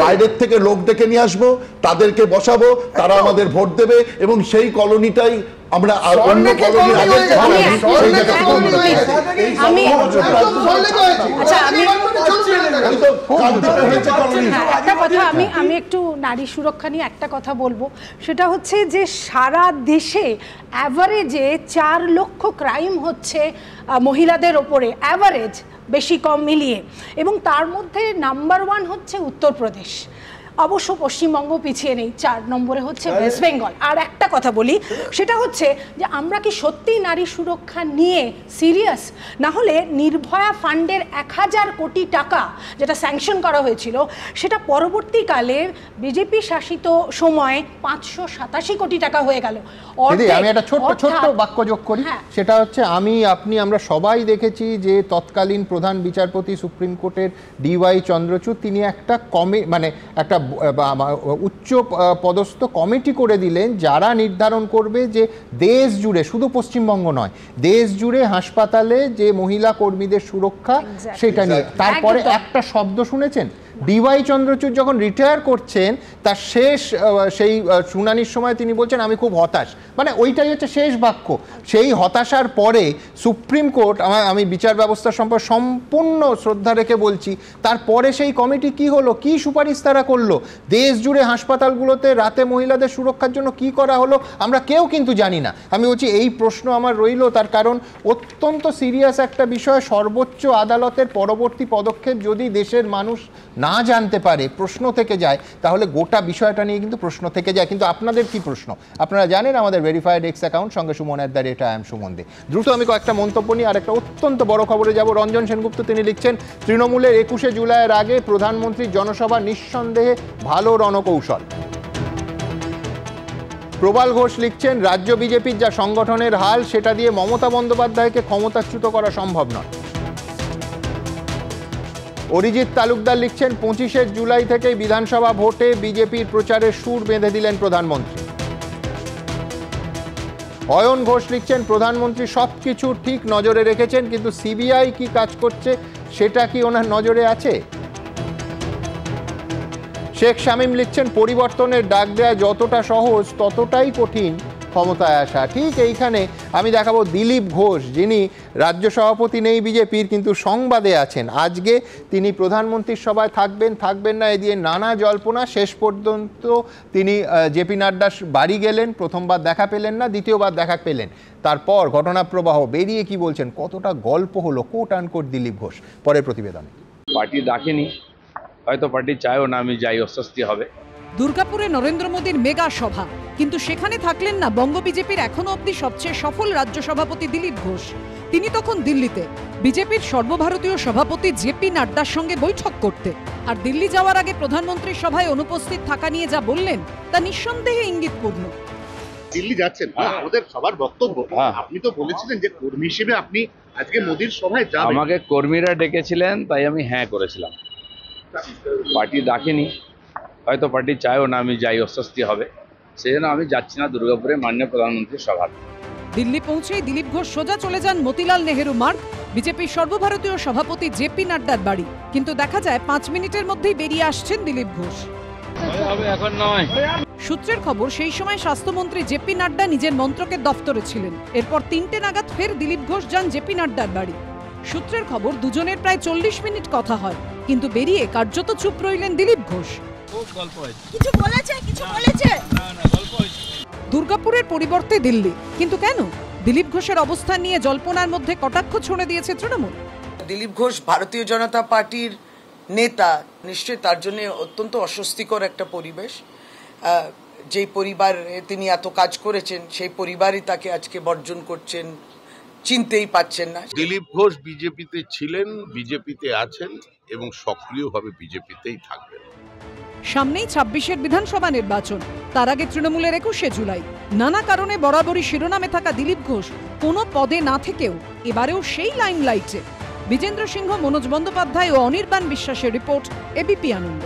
বাইরের থেকে লোক ডেকে নিয়ে আসবো, তাদেরকে বসাবো, তারা আমাদের ভোট দেবে এবং সেই কলোনিটাই আমরা অন্য কলোনির আগে আমি একটু নারী সুরক্ষা নিয়ে একটা কথা বলবো। সেটা হচ্ছে যে সারা দেশে অ্যাভারেজে 4 লক্ষ ক্রাইম হচ্ছে মহিলাদের ওপরে, অ্যাভারেজ বেশি কম মিলিয়ে, এবং তার মধ্যে নাম্বার 1 হচ্ছে উত্তরপ্রদেশ। অবশ্য পশ্চিমবঙ্গ পিছিয়ে নেই, 4 নম্বরে হচ্ছে ওয়েস্ট বেঙ্গল। আর একটা কথা বলি, সেটা হচ্ছে যে আমরা কি সত্যি নারী সুরক্ষা নিয়ে সিরিয়াস? না হলে নির্ভয়া ফান্ডের 1000 কোটি টাকা যেটা স্যাংশন করা হয়েছিল, সেটা পরবর্তীকালে বিজেপি শাসিত সময়ে 587 কোটি টাকা হয়ে গেল। আমি একটা ছোট্ট বাক্য যোগ করি, সেটা হচ্ছে আমরা সবাই দেখেছি যে তৎকালীন প্রধান বিচারপতি সুপ্রিম কোর্টের DY চন্দ্রচূড়, তিনি একটা একটা উচ্চ পদস্থ কমিটি করে দিলেন, যারা নির্ধারণ করবে যে দেশ জুড়ে, শুধু পশ্চিমবঙ্গ নয়, দেশ জুড়ে হাসপাতালে যে মহিলা কর্মীদের সুরক্ষা সেটা নিয়ে। তারপরে একটা শব্দ শুনেছেন, DY চন্দ্রচূড় যখন রিটায়ার করছেন, তার শেষ সেই শুনানির সময় তিনি বলছেন আমি খুব হতাশ, মানে ওইটাই হচ্ছে শেষ বাক্য। সেই হতাশার পরে সুপ্রিম কোর্ট, আমি বিচার ব্যবস্থা সম্পর্কে সম্পূর্ণ শ্রদ্ধা রেখে বলছি, তারপরে সেই কমিটি কি হলো, কি সুপারিশ তারা করলো, দেশ জুড়ে হাসপাতালগুলোতে রাতে মহিলাদের সুরক্ষার জন্য কি করা হলো, আমরা কেউ কিন্তু জানি না। আমি বলছি এই প্রশ্ন আমার রইল, তার কারণ অত্যন্ত সিরিয়াস একটা বিষয়। সর্বোচ্চ আদালতের পরবর্তী পদক্ষেপ যদি দেশের মানুষ না জানতে পারে, প্রশ্ন থেকে যায়, তাহলে গোটা বিষয়টা নিয়ে কিন্তু প্রশ্ন থেকে যায়। কিন্তু আপনাদের কি প্রশ্ন? আপনারা জানেন আমাদের ভেরিফাইড এক্স অ্যাকাউন্ট সঙ্গে সুমন@IAM সুমন দে। দ্রুত আমি কয়েকটা মন্তব্য নিয়ে আর একটা অত্যন্ত বড় খবরে যাব। রঞ্জন সেনগুপ্ত তিনি লিখছেন, তৃণমূলের 21শে জুলাইয়ের আগে প্রধানমন্ত্রীর জনসভা নিঃসন্দেহে ভালো রণকৌশল। প্রবাল ঘোষ লিখছেন, রাজ্য বিজেপির যা সংগঠনের হাল সেটা দিয়ে মমতা বন্দ্যোপাধ্যায়কে ক্ষমতাচ্যুত করা সম্ভব নয়। অরিজিৎ তালুকদার লিখছেন, 25শে জুলাই থেকে বিধানসভা ভোটে বিজেপির প্রচারের সুর বেঁধে দিলেন প্রধানমন্ত্রী। অয়ন ঘোষ লিখছেন, প্রধানমন্ত্রী সবকিছু ঠিক নজরে রেখেছেন, কিন্তু সিবিআই কি কাজ করছে সেটা কি ওনার নজরে আছে? শেখ শামীম লিখছেন, পরিবর্তনের ডাক দেয়া যতটা সহজ ততটাই কঠিন ক্ষমতায় আসা। ঠিক এইখানে আমি দেখাবো দিলীপ ঘোষ, যিনি রাজ্য সভাপতি নেই বিজেপির, কিন্তু সংবাদে আছেন। আজকে তিনি প্রধানমন্ত্রীর সভায় থাকবেন না এ দিয়ে নানা জল্পনা। শেষ পর্যন্ত তিনি জেপি নাড্ডার বাড়ি গেলেন, প্রথমবার দেখা পেলেন না, দ্বিতীয়বার দেখা পেলেন। তারপর ঘটনাপ্রবাহ বেরিয়ে কি বলছেন, কতটা গল্প হলো, কোট আনকোট দিলীপ ঘোষ। পরের প্রতিবেদনে। পার্টি ডাকেনি, হয়তো পার্টি চায়ও না আমি যাই, অস্বস্তি হবে। দুর্গাপুরে নরেন্দ্র মোদীর মেগা সভা, কিন্তু সেখানে থাকলেন না বঙ্গ বিজেপির এখনো অবধি সবচেয়ে সফল রাজ্য সভাপতি দিলীপ ঘোষ। তিনি তখন দিল্লিতে বিজেপির সর্বভারতীয় সভাপতি জেপি নাড্ডার সঙ্গে বৈঠক করতে। আর দিল্লি যাওয়ার আগে প্রধানমন্ত্রীর সভায় অনুপস্থিত থাকা নিয়ে যা বললেন তা নিঃসন্দেহে ইঙ্গিতপূর্ণ। দিল্লি যাচ্ছেন, আমাদের সবার বক্তব্য, আপনি তো বলেছিলেন যে কর্মী হিসেবে আপনি আজকে মোদীর সভায় যাবেন। আমাকে কর্মীরা ডেকেছিলেন, তাই আমি হ্যাঁ করেছিলাম। পার্টি ডাকেনি, হয়তো পার্টি চায়ও না আমি যাই, অস্বস্তি হবে, সেই জন্য আমি যাচ্ছি না দুর্গাপুরে মাননীয় প্রধানমন্ত্রীর সভা। দিল্লি পৌঁছেই দিলীপ ঘোষ সোজা চলে যান মতিলাল নেহেরু মার্গ, বিজেপির সর্বভারতীয় সভাপতি জেপি নাড্ডার বাড়ি। কিন্তু দেখা যায় 5 মিনিটের মধ্যেই বেরিয়ে আসছেন দিলীপ ঘোষ। এখন নয়। সূত্রের খবর, সেই সময় স্বাস্থ্যমন্ত্রী জেপি নাড্ডা নিজের মন্ত্রকের দফতরে ছিলেন। এরপর 3টে নাগাদ ফের দিলীপ ঘোষ যান জেপি নাড্ডার বাড়ি। সূত্রের খবর, দুজনের প্রায় 40 মিনিট কথা হয়, কিন্তু বেরিয়ে কার্যত চুপ রইলেন দিলীপ ঘোষ। দুর্গাপুরের পরিবর্তে দিল্লি, কিন্তু কেন? দিলীপ ঘোষের অবস্থান নিয়ে জল্পনার মধ্যে কটাক্ষ ছড়ে দিয়েছে তৃণমূল। দিলীপ ঘোষ ভারতীয় জনতা পার্টির নেতা, নিশ্চয়ই তার জন্য অত্যন্ত অস্বস্তিকর একটা পরিবেশ। যেই পরিবার তিনি এত কাজ করেছেন, সেই পরিবারই তাকে আজকে বর্জন করছেন, চিনতেই পাচ্ছেন না। দিলীপ ঘোষ বিজেপিতে ছিলেন, বিজেপিতে আছেন এবং সক্রিয়ভাবে বিজেপিতেই থাকবেন। সামনেই 26-এর বিধানসভা নির্বাচন, তার আগে তৃণমূলের 21শে জুলাই। নানা কারণে বরাবরই শিরোনামে থাকা দিলীপ ঘোষ কোনো পদে না থেকেও এবারেও সেই লাইমলাইটে। বিজেন্দ্র সিংহ, মনোজ বন্দ্যোপাধ্যায় ও অনির্বাণ বিশ্বাসের রিপোর্ট, এবিপি আনন্দ।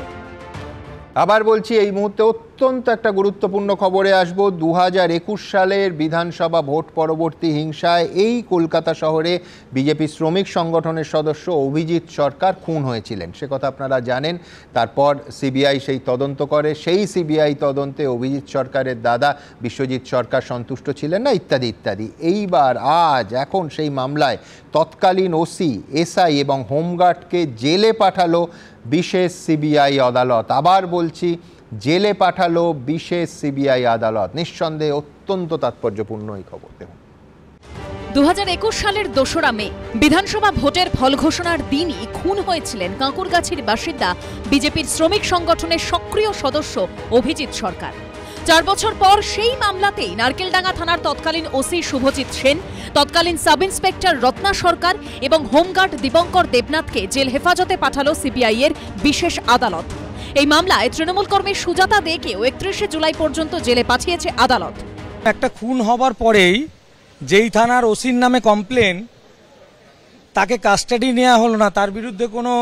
আবার বলছি, এই মুহূর্তে অত্যন্ত একটা গুরুত্বপূর্ণ খবরে আসবো। 2021 সালের বিধানসভা ভোট পরবর্তী হিংসায় এই কলকাতা শহরে বিজেপি শ্রমিক সংগঠনের সদস্য অভিজিৎ সরকার খুন হয়েছিলেন, সে কথা আপনারা জানেন। তারপর সিবিআই সেই তদন্ত করে, সেই সিবিআই তদন্তে অভিজিৎ সরকারের দাদা বিশ্বজিৎ সরকার সন্তুষ্ট ছিলেন না, ইত্যাদি ইত্যাদি। এইবার এখন সেই মামলায় তৎকালীন ওসি, এসআই এবং হোমগার্ডকে জেলে পাঠালো বিশেষ সিবিআই আদালত। আবার বলছি, জেলে পাঠালো বিশেষ সিবিআই আদালত। নিঃসন্দেহে অত্যন্ত তাৎপর্যপূর্ণ এই খবর। দেখুন, 2021 সালের 2রা মে বিধানসভা ভোটের ফল ঘোষণার দিনই খুন হয়েছিলেন কাঁকুরগাছির বাসিন্দা বিজেপির শ্রমিক সংগঠনের সক্রিয় সদস্য অভিজিৎ সরকার। 4 বছর পর সেই মামলাতেই নারকেলডাঙ্গা থানার তৎকালীন ওসি শুভজিৎ সেন, তৎকালীন সাব ইন্সপেক্টর রত্না সরকার এবং হোমগার্ড দীপঙ্কর দেবনাথকে জেল হেফাজতে পাঠালো সিবিআই এর বিশেষ আদালত। এই মামলায় তৃণমূল কর্মী সুজাতা দেকেও 31শে জুলাই পর্যন্ত জেলে পাঠিয়েছে আদালত। একটা খুন হবার পরেই যেই থানার ওসির নামে কমপ্লেন, তাকে কাস্টাডি নেওয়া হলো না, তার বিরুদ্ধে কোনো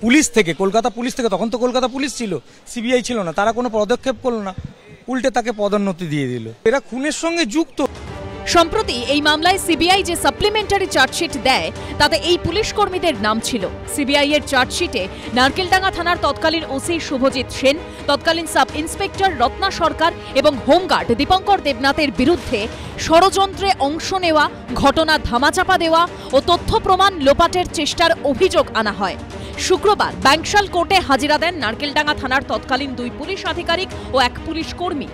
পুলিশ থেকে, কলকাতা পুলিশ থেকে, তখন তো কলকাতা পুলিশ ছিল, সিবিআই ছিল না, তারা কোনো পদক্ষেপ করলো না, উল্টে তাকে পদোন্নতি দিয়ে দিল। এরা খুনের সঙ্গে যুক্ত। সম্প্রতি এই মামলায় সিবিআই যে সাপ্লিমেন্টারি চার্জশিট দেয় তাতে এই পুলিশ কর্মীদের নাম ছিল। সিবিআই এর চার্জশিটে নারকেলডাঙ্গা থানার তৎকালীন ওসি শুভজিৎ সেন, তৎকালীন সাব ইন্সপেক্টর রত্না সরকার এবং হোমগার্ড দীপঙ্কর দেবনাথের বিরুদ্ধে ষড়যন্ত্রে অংশ নেওয়া, ঘটনা ধামাচাপা দেওয়া ও তথ্য প্রমাণ লোপাটের চেষ্টার অভিযোগ আনা হয়। শুক্রবার ব্যাংকশাল কোর্টে হাজিরা দেন নারকেলডাঙ্গা থানার তৎকালীন 2 পুলিশ আধিকারিক ও 1 পুলিশ কর্মী।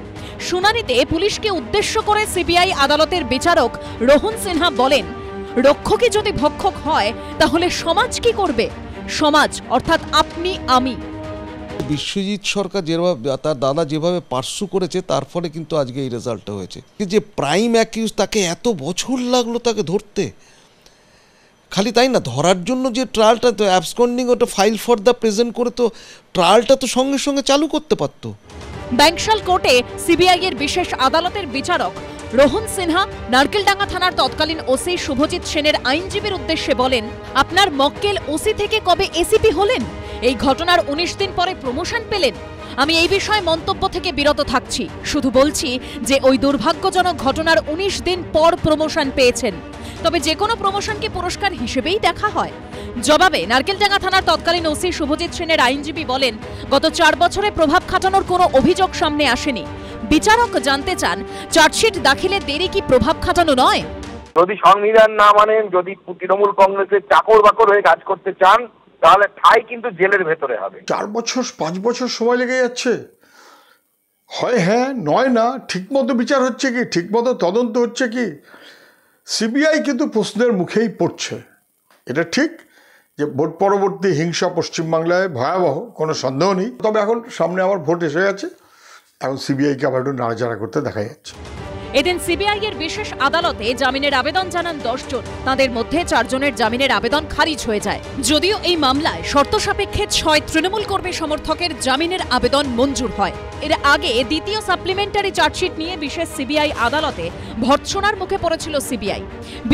শুনানিতে পুলিশকে উদ্দেশ্য করে সিবিআই আদালতের বিচারক রোহন সিনহা বলেন, রক্ষকই যদি ভক্ষক হয় তাহলে সমাজ কি করবে? সমাজ অর্থাৎ আপনি আমি। বিশ্বজিৎ সরকার যেভাবে তার দাদা যেভাবে পার্সু করেছে তার ফলে কিন্তু আজকে এই রেজাল্টটা হয়েছে। যে প্রাইম অ্যাকিউজ তাকে এত বছর লাগলো তাকে ধরতে, খালি তাই না, ধরার জন্য যে ট্রায়ালটা তো অ্যাবসকন্ডিং ওটা ফাইল ফর দ্য প্রেজেন্ট করে তো ট্রায়ালটা তো সঙ্গে সঙ্গে চালু করতে পারতো। ব্যাংকশাল কোর্টে সিবিআই এর বিশেষ আদালতের বিচারক রোহন সিনহা নারকেলডাঙ্গা থানার তৎকালীন ওসি শুভজিৎ সেনের আইনজীবীর উদ্দেশ্যে বলেন, আপনার মক্কেল ওসি থেকে কবে এসিপি হলেন? এই ঘটনার 19 দিন পরে প্রমোশন পেলেন। আমি এই বিষয়ে মন্তব্য থেকে বিরত থাকছি, শুধু বলছি যে ওই দুর্ভাগ্যজনক ঘটনার 19 দিন পর প্রমোশন পেয়েছেন। তবে যে কোনো প্রমোশনকে পুরস্কার হিসেবেই দেখা হয়। জবাবে নারকেলডাঙ্গা থানার তৎকালীন ওসি শুভজিৎ সেনের আইনজীবী বলেন, গত 4 বছরে প্রভাব খাটানোর কোনো অভিযোগ সামনে আসেনি। বিচারক জানতে চান, চার্জশিট দাখিলে দেরি কি প্রভাব খাটানো নয়? যদি সংবিধান না মানেন, যদি তৃণমূল কংগ্রেসের চাকর বাকর হয়ে কাজ করতে চান, তাহলে ঠাই কিন্তু জেলের ভেতরে হবে। 4 বছর 5 বছর সময় লেগে যাচ্ছে, হয় হ্যাঁ নয় না। ঠিকমতো বিচার হচ্ছে কি, ঠিকমতো তদন্ত হচ্ছে কি? সিবিআই কিন্তু প্রশ্নের মুখেই পড়ছে। এটা ঠিক যে ভোট পরবর্তী হিংসা পশ্চিমবাংলায় ভয়াবহ, কোনো সন্দেহ নেই। তবে এখন সামনে আবার ভোট এসে গেছে, এখন সিবিআইকে আবার একটু নাড়াচাড়া করতে দেখা যাচ্ছে। এদিন সিবিআই এর বিশেষ আদালতে জামিনের আবেদন জানান 10 জন। তাদের মধ্যে 4 জনের জামিনের আবেদন খারিজ হয়ে যায়। যদিও এই মামলায় শর্ত সাপেক্ষে 6 তৃণমূল কর্মী সমর্থকের জামিনের আবেদন মঞ্জুর হয়। এর আগে দ্বিতীয় সাপ্লিমেন্টারি চার্জশিট নিয়ে বিশেষ সিবিআই আদালতে ভর্ৎসনার মুখে পড়েছিল সিবিআই।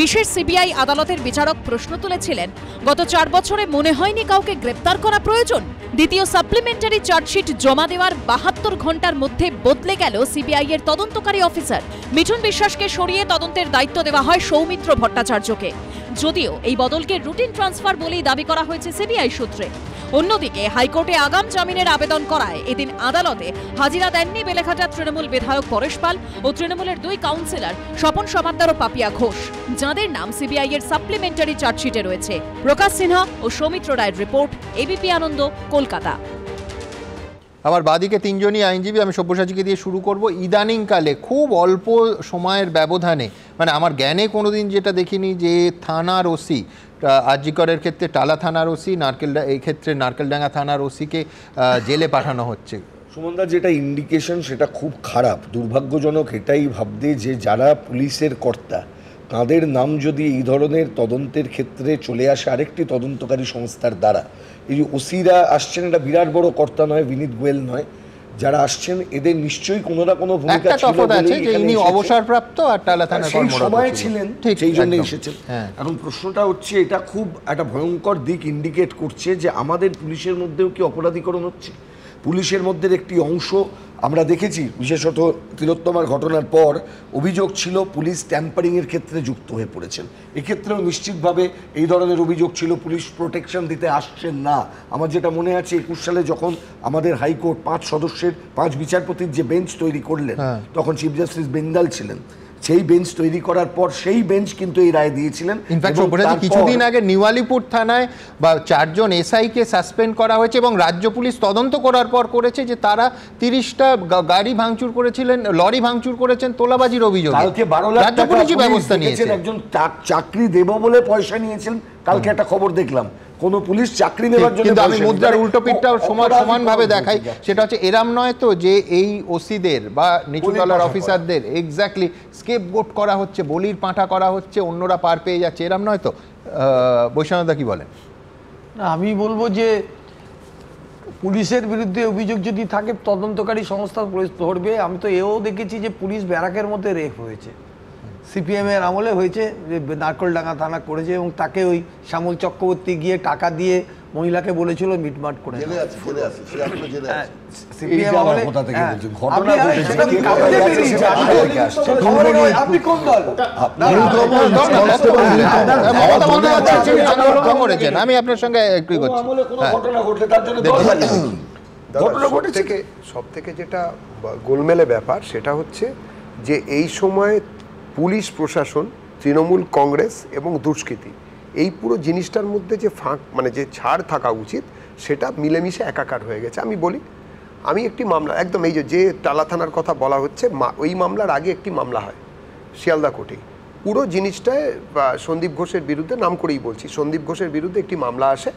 বিশেষ সিবিআই আদালতের বিচারক প্রশ্ন তুলেছিলেন, গত 4 বছরে মনে হয়নি কাউকে গ্রেপ্তার করা প্রয়োজন? দ্বিতীয় সাপ্লিমেন্টারি চার্জশিট জমা দেওয়ার 72 ঘন্টার মধ্যে বদলে গেল সিবিআই এর তদন্তকারী অফিসার। মিঠুন বিশ্বাসকে সরিয়ে তদন্তের দায়িত্ব দেওয়া হয় সৌমিত্র ভট্টাচার্যকে। যদিও এই বদলকে রুটিন ট্রান্সফার বলেই দাবি করা হয়েছে সিবিআই সূত্রে। অন্যদিকে হাইকোর্টে আগাম জামিনের আবেদন করায় এদিন আদালতে হাজিরা দেননি বেলেঘাটার তৃণমূল বিধায়ক পরেশ পাল ও তৃণমূলের 2 কাউন্সিলর স্বপন সমাদ্দার ও পাপিয়া ঘোষ, যাঁদের নাম সিবিআই এর সাপ্লিমেন্টারি চার্জশিটে রয়েছে। প্রকাশ সিনহা ও সৌমিত্র রায়ের রিপোর্ট, এবিপি আনন্দ, কলকাতা। আমার বাদিকে 3 জনই আইনজীবী। আমি সব্যসাচীকে দিয়ে শুরু করব। ইদানিংকালে খুব অল্প সময়ের ব্যবধানে, মানে আমার জ্ঞানে কোনোদিন যেটা দেখিনি, যে থানার ওসি, আরজিকরের ক্ষেত্রে টালা থানার ওসি, এই ক্ষেত্রে নারকেলডাঙ্গা থানার ওসিকে জেলে পাঠানো হচ্ছে। সুমনদা, যেটা ইন্ডিকেশন সেটা খুব খারাপ, দুর্ভাগ্যজনক। এটাই ভাবতে যে যারা পুলিশের কর্তা, তাদের নাম যদি এই ধরনের তদন্তের ক্ষেত্রে চলে আসে আরেকটি তদন্তকারী সংস্থার দ্বারা, এই যে ওসিরা আসছেন, এটা বিরাট বড় কর্তা নয়, বিনীত গোয়েল নয়, যারা আসছেন এদের নিশ্চয়ই কোনো না কোনো ভূমিকা ছিল বলেই এখানে অবসরপ্রাপ্ত আর টালা থানার সময় ছিলেন, সেই জন্য এসেছেন। এখন প্রশ্নটা হচ্ছে, এটা খুব একটা ভয়ঙ্কর দিক ইন্ডিকেট করছে যে আমাদের পুলিশের মধ্যেও কি অপরাধীকরণ হচ্ছে। পুলিশের মধ্যে একটি অংশ আমরা দেখেছি, বিশেষত তিলোত্তমার ঘটনার পর অভিযোগ ছিল পুলিশ ট্যাম্পারিংয়ের ক্ষেত্রে যুক্ত হয়ে পড়েছেন। এক্ষেত্রেও নিশ্চিতভাবে এই ধরনের অভিযোগ ছিল, পুলিশ প্রোটেকশন দিতে আসছেন না। আমার যেটা মনে আছে 21 সালে যখন আমাদের হাইকোর্ট 5 সদস্যের 5 বিচারপতির যে বেঞ্চ তৈরি করলেন, তখন চিফ জাস্টিস বেঙ্গাল ছিলেন। সেই বেঞ্চ তৈরি করার পর সেই বেঞ্চ কিন্তু এই রায় দিয়েছিলেন। ইনফ্যাক্ট কিছুদিন আগে নিওয়ালিপুর থানায় 4 জন এসআইকে সাসপেন্ড করা হয়েছে এবং রাজ্য পুলিশ তদন্ত করার পর করেছে যে তারা 30টা গাড়ি ভাঙচুর করেছিলেন, লরি ভাঙচুর করেছেন তোলাবাজির অভিযোগে। কালকে 12 লাখ রাজ্য পুলিশই ব্যবস্থা নিয়েছে। একজন চাকরি দেব বলে পয়সা নিয়েছিলেন, কালকে একটা খবর দেখলাম কোন পুলিশ চাকরি নেবার জন্য। কিন্তু আমি মুদ্রার উল্টো পিঠটাও সমানভাবে দেখাই, সেটা হচ্ছে এরাম নয় তো যে এই ওসিদের বা নিচুতলার অফিসারদের এক্স্যাক্টলি স্কেপগোট করা হচ্ছে, বলির পাঁঠা করা হচ্ছে, অন্যরা পার পেয়ে যাচ্ছে, এরাম নয় তো? বৈষ্ণবদা কি বলেন? না, আমি বলবো যে পুলিশের বিরুদ্ধে অভিযোগ যদি থাকে তদন্তকারী সংস্থা পুলিশ ধরবে। আমি তো এও দেখেছি যে পুলিশ ব্যারাকের মধ্যে রেপ হয়েছে, সিপিএম এর আমলে হয়েছে, যে নারকেলডাঙ্গা থানা করেছে এবং তাকে ওই শ্যামল চক্রবর্তী গিয়ে টাকা দিয়ে মহিলাকে বলেছিল মিটমাট করে। আপনি কোন দল? আমি আপনার সঙ্গে সব থেকে যেটা গোলমেলে ব্যাপার সেটা হচ্ছে যে এই সময় পুলিশ প্রশাসন, তৃণমূল কংগ্রেস এবং দুষ্কৃতী, এই পুরো জিনিসটার মধ্যে যে ফাঁক, মানে যে ছাড় থাকা উচিত, সেটা মিলেমিশে একাকার হয়ে গেছে। আমি একটি মামলা, একদম এই যে টালা থানার কথা বলা হচ্ছে, ওই মামলার আগে একটি মামলা হয় শিয়ালদা কোর্টে। পুরো জিনিসটায় সন্দীপ ঘোষের বিরুদ্ধে, নাম করেই বলছি, সন্দীপ ঘোষের বিরুদ্ধে একটি মামলা আসে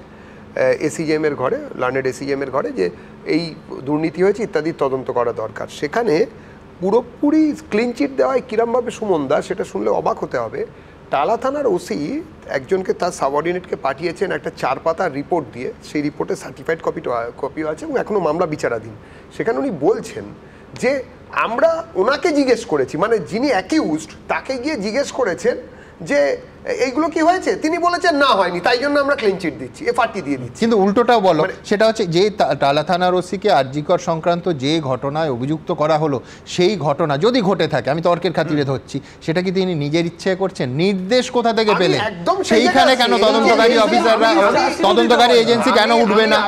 এসিজেএম এর ঘরে, লার্নেড এসিজেএম এর ঘরে, যে এই দুর্নীতি হয়েছে ইত্যাদি তদন্ত করা দরকার। সেখানে পুরোপুরি ক্লিন চিট দেওয়ায় কিরমভাবে সুমনদা, সেটা শুনলে অবাক হতে হবে। টালা থানার ওসি একজনকে তার সাবঅর্ডিনেটকে পাঠিয়েছেন একটা 4 পাতার রিপোর্ট দিয়ে, সেই রিপোর্টে সার্টিফাইড কপিও আছে এবং এখনও মামলা বিচারাধীন। সেখানে উনি বলছেন যে আমরা ওনাকে জিজ্ঞেস করেছি, মানে যিনি অ্যাকিউজড তাকে গিয়ে জিজ্ঞেস করেছেন যে এইগুলো কি হয়েছে, তিনি বলেছেন না হয়নি, তাই জন্য আমরা ক্লিন চিট দিচ্ছি, এফআরটি দিয়ে দিচ্ছি। কিন্তু উল্টোটাও বলো, সেটা হচ্ছে যে টালা থানার ওসিকে আরজিকর সংক্রান্ত যে ঘটনায় অভিযুক্ত করা হলো, সেই ঘটনা যদি ঘটে থাকে, আমি তর্কের খাতিরে ধরছি, সেটা কি তিনি নিজের ইচ্ছে করছেন? নির্দেশ কোথা থেকে পেলেন? সেইখানে কেন তদন্তকারী অফিসাররা, তদন্তকারী এজেন্সি কেন উঠবে না?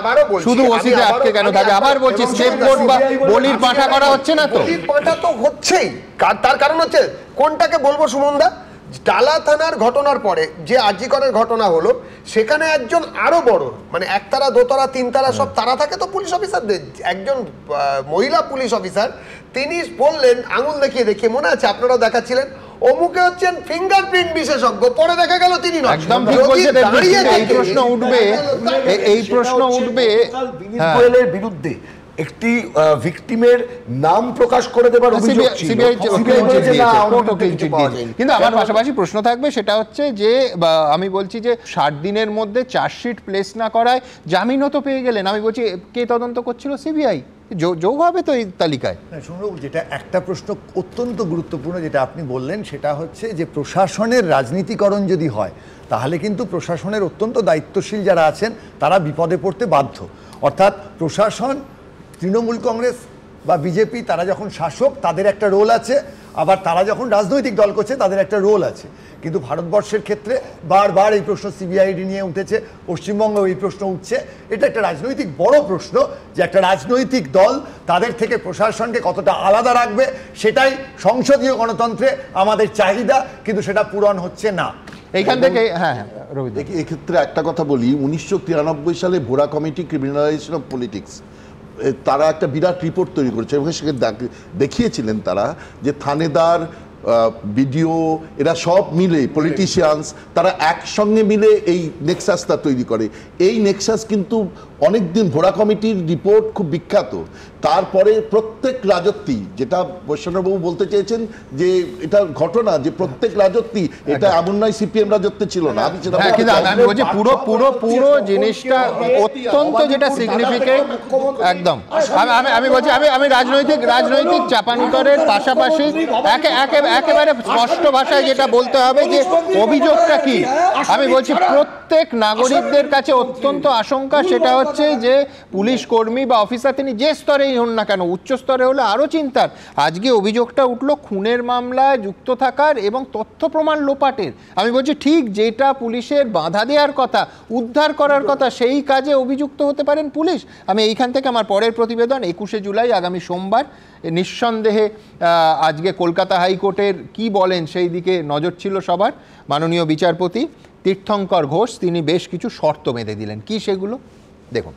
শুধু ওসিতে আটকে কেন থাকে? আবার বলছি, স্টেপ বোর্ড বা বলির পাঠা করা হচ্ছে না তো? বলির পাঠা তো হচ্ছেই। তার কারণ হচ্ছে, কোনটাকে বলবো সুমনদা, টালা থানার ঘটনার পরে যে আরজিকরের ঘটনা হলো, সেখানে একজন আরো বড়, মানে একতারা, দোতারা, তিনতারা সব তারা থাকে তো পুলিশ অফিসারদের, একজন মহিলা পুলিশ অফিসার, তিনি বললেন আঙুল দেখিয়ে, মনে আছে আপনারা দেখাচ্ছিলেন, অমুকে হচ্ছেন ফিঙ্গারপ্রিন্ট বিশেষজ্ঞ, পরে দেখা গেল তিনি নন। একদম ঠিক বলছেন। এই প্রশ্ন উঠবে বিরুদ্ধে বিরুদ্ধে একটি ভিকটিমের নাম প্রকাশ করে দেবার অভিযোগ ছিল, কিন্তু আমার পাশাপাশি প্রশ্ন থাকবে, সেটা হচ্ছে যে আমি বলছি যে 60 দিনের মধ্যে চার্জশিট প্লেস না করায় জামিনও তো পেয়ে গেলেন। আমি বলছি কে তদন্ত করছিল? সিবিআই যোগ হবে তো এই তালিকায়? শুনুন, যেটা একটা প্রশ্ন অত্যন্ত গুরুত্বপূর্ণ যেটা আপনি বললেন, সেটা হচ্ছে যে প্রশাসনের রাজনীতিকরণ যদি হয়, তাহলে কিন্তু প্রশাসনের অত্যন্ত দায়িত্বশীল যারা আছেন তারা বিপদে পড়তে বাধ্য। অর্থাৎ প্রশাসন, তৃণমূল কংগ্রেস বা বিজেপি, তারা যখন শাসক তাদের একটা রোল আছে, আবার তারা যখন রাজনৈতিক দল করছে তাদের একটা রোল আছে। কিন্তু ভারতবর্ষের ক্ষেত্রে বারবার এই প্রশ্ন সিবিআইডি নিয়ে উঠেছে, পশ্চিমবঙ্গেও এই প্রশ্ন উঠছে। এটা একটা রাজনৈতিক বড় প্রশ্ন যে একটা রাজনৈতিক দল তাদের থেকে প্রশাসনকে কতটা আলাদা রাখবে, সেটাই সংসদীয় গণতন্ত্রে আমাদের চাহিদা, কিন্তু সেটা পূরণ হচ্ছে না। এইখান থেকে এক্ষেত্রে একটা কথা বলি, 1993 সালে ভোরা কমিটি ক্রিমিনালাইজেশন অফ পলিটিক্স, তারা একটা বিরাট রিপোর্ট তৈরি করেছে এবং সেখানে দেখিয়েছিলেন তারা যে থানেদার, বিডিও, এরা সব মিলে, পলিটিশিয়ানস, তারা একসঙ্গে মিলে এই নেক্সাসটা তৈরি করে। এই নেক্সাস কিন্তু অনেকদিন, ভোরা কমিটির রিপোর্ট খুব বিখ্যাত। তারপরে প্রত্যেক রাজত্বী, যেটা বৈষ্ণববাবু বলতে চেয়েছেন যে এটা ঘটনা, যে প্রত্যেক রাজত্বী, এটা এমন নয় সিপিএম রাজত্বে ছিল না। আমি সেটা বলছি, পুরো জিনিসটা অত্যন্ত যেটা সিগনিফিকেন্ট, একদম। আমি বলছি, আমি রাজনৈতিক চাপানুতরের পাশাপাশি একেবারে স্পষ্ট ভাষায় যেটা বলতে হবে যে অভিযোগটা কি। আমি বলছি প্রত্যেক নাগরিকদের কাছে অত্যন্ত আশঙ্কা, সেটা হচ্ছে যে পুলিশ কর্মী বা অফিসার তিনি যে স্তরেই হন না কেন, উচ্চ স্তরে হলে আরো চিন্তার। আজকে অভিযোগটা উঠলো খুনের মামলায় যুক্ত থাকার এবং তথ্য প্রমাণ লোপাটের। আমি বলছি ঠিক যেটা পুলিশের বাধা দেওয়ার কথা, উদ্ধার করার কথা, সেই কাজে অভিযুক্ত হতে পারেন পুলিশ। আমি এইখান থেকে আমার পরের প্রতিবেদন 21শে জুলাই আগামী সোমবার, নিঃসন্দেহে আজকে কলকাতা হাইকোর্টের কি বলেন সেই দিকে নজর ছিল সবার। মাননীয় বিচারপতি তীর্থঙ্কর ঘোষ তিনি বেশ কিছু শর্ত বেঁধে দিলেন। কি সেগুলো দেখুন।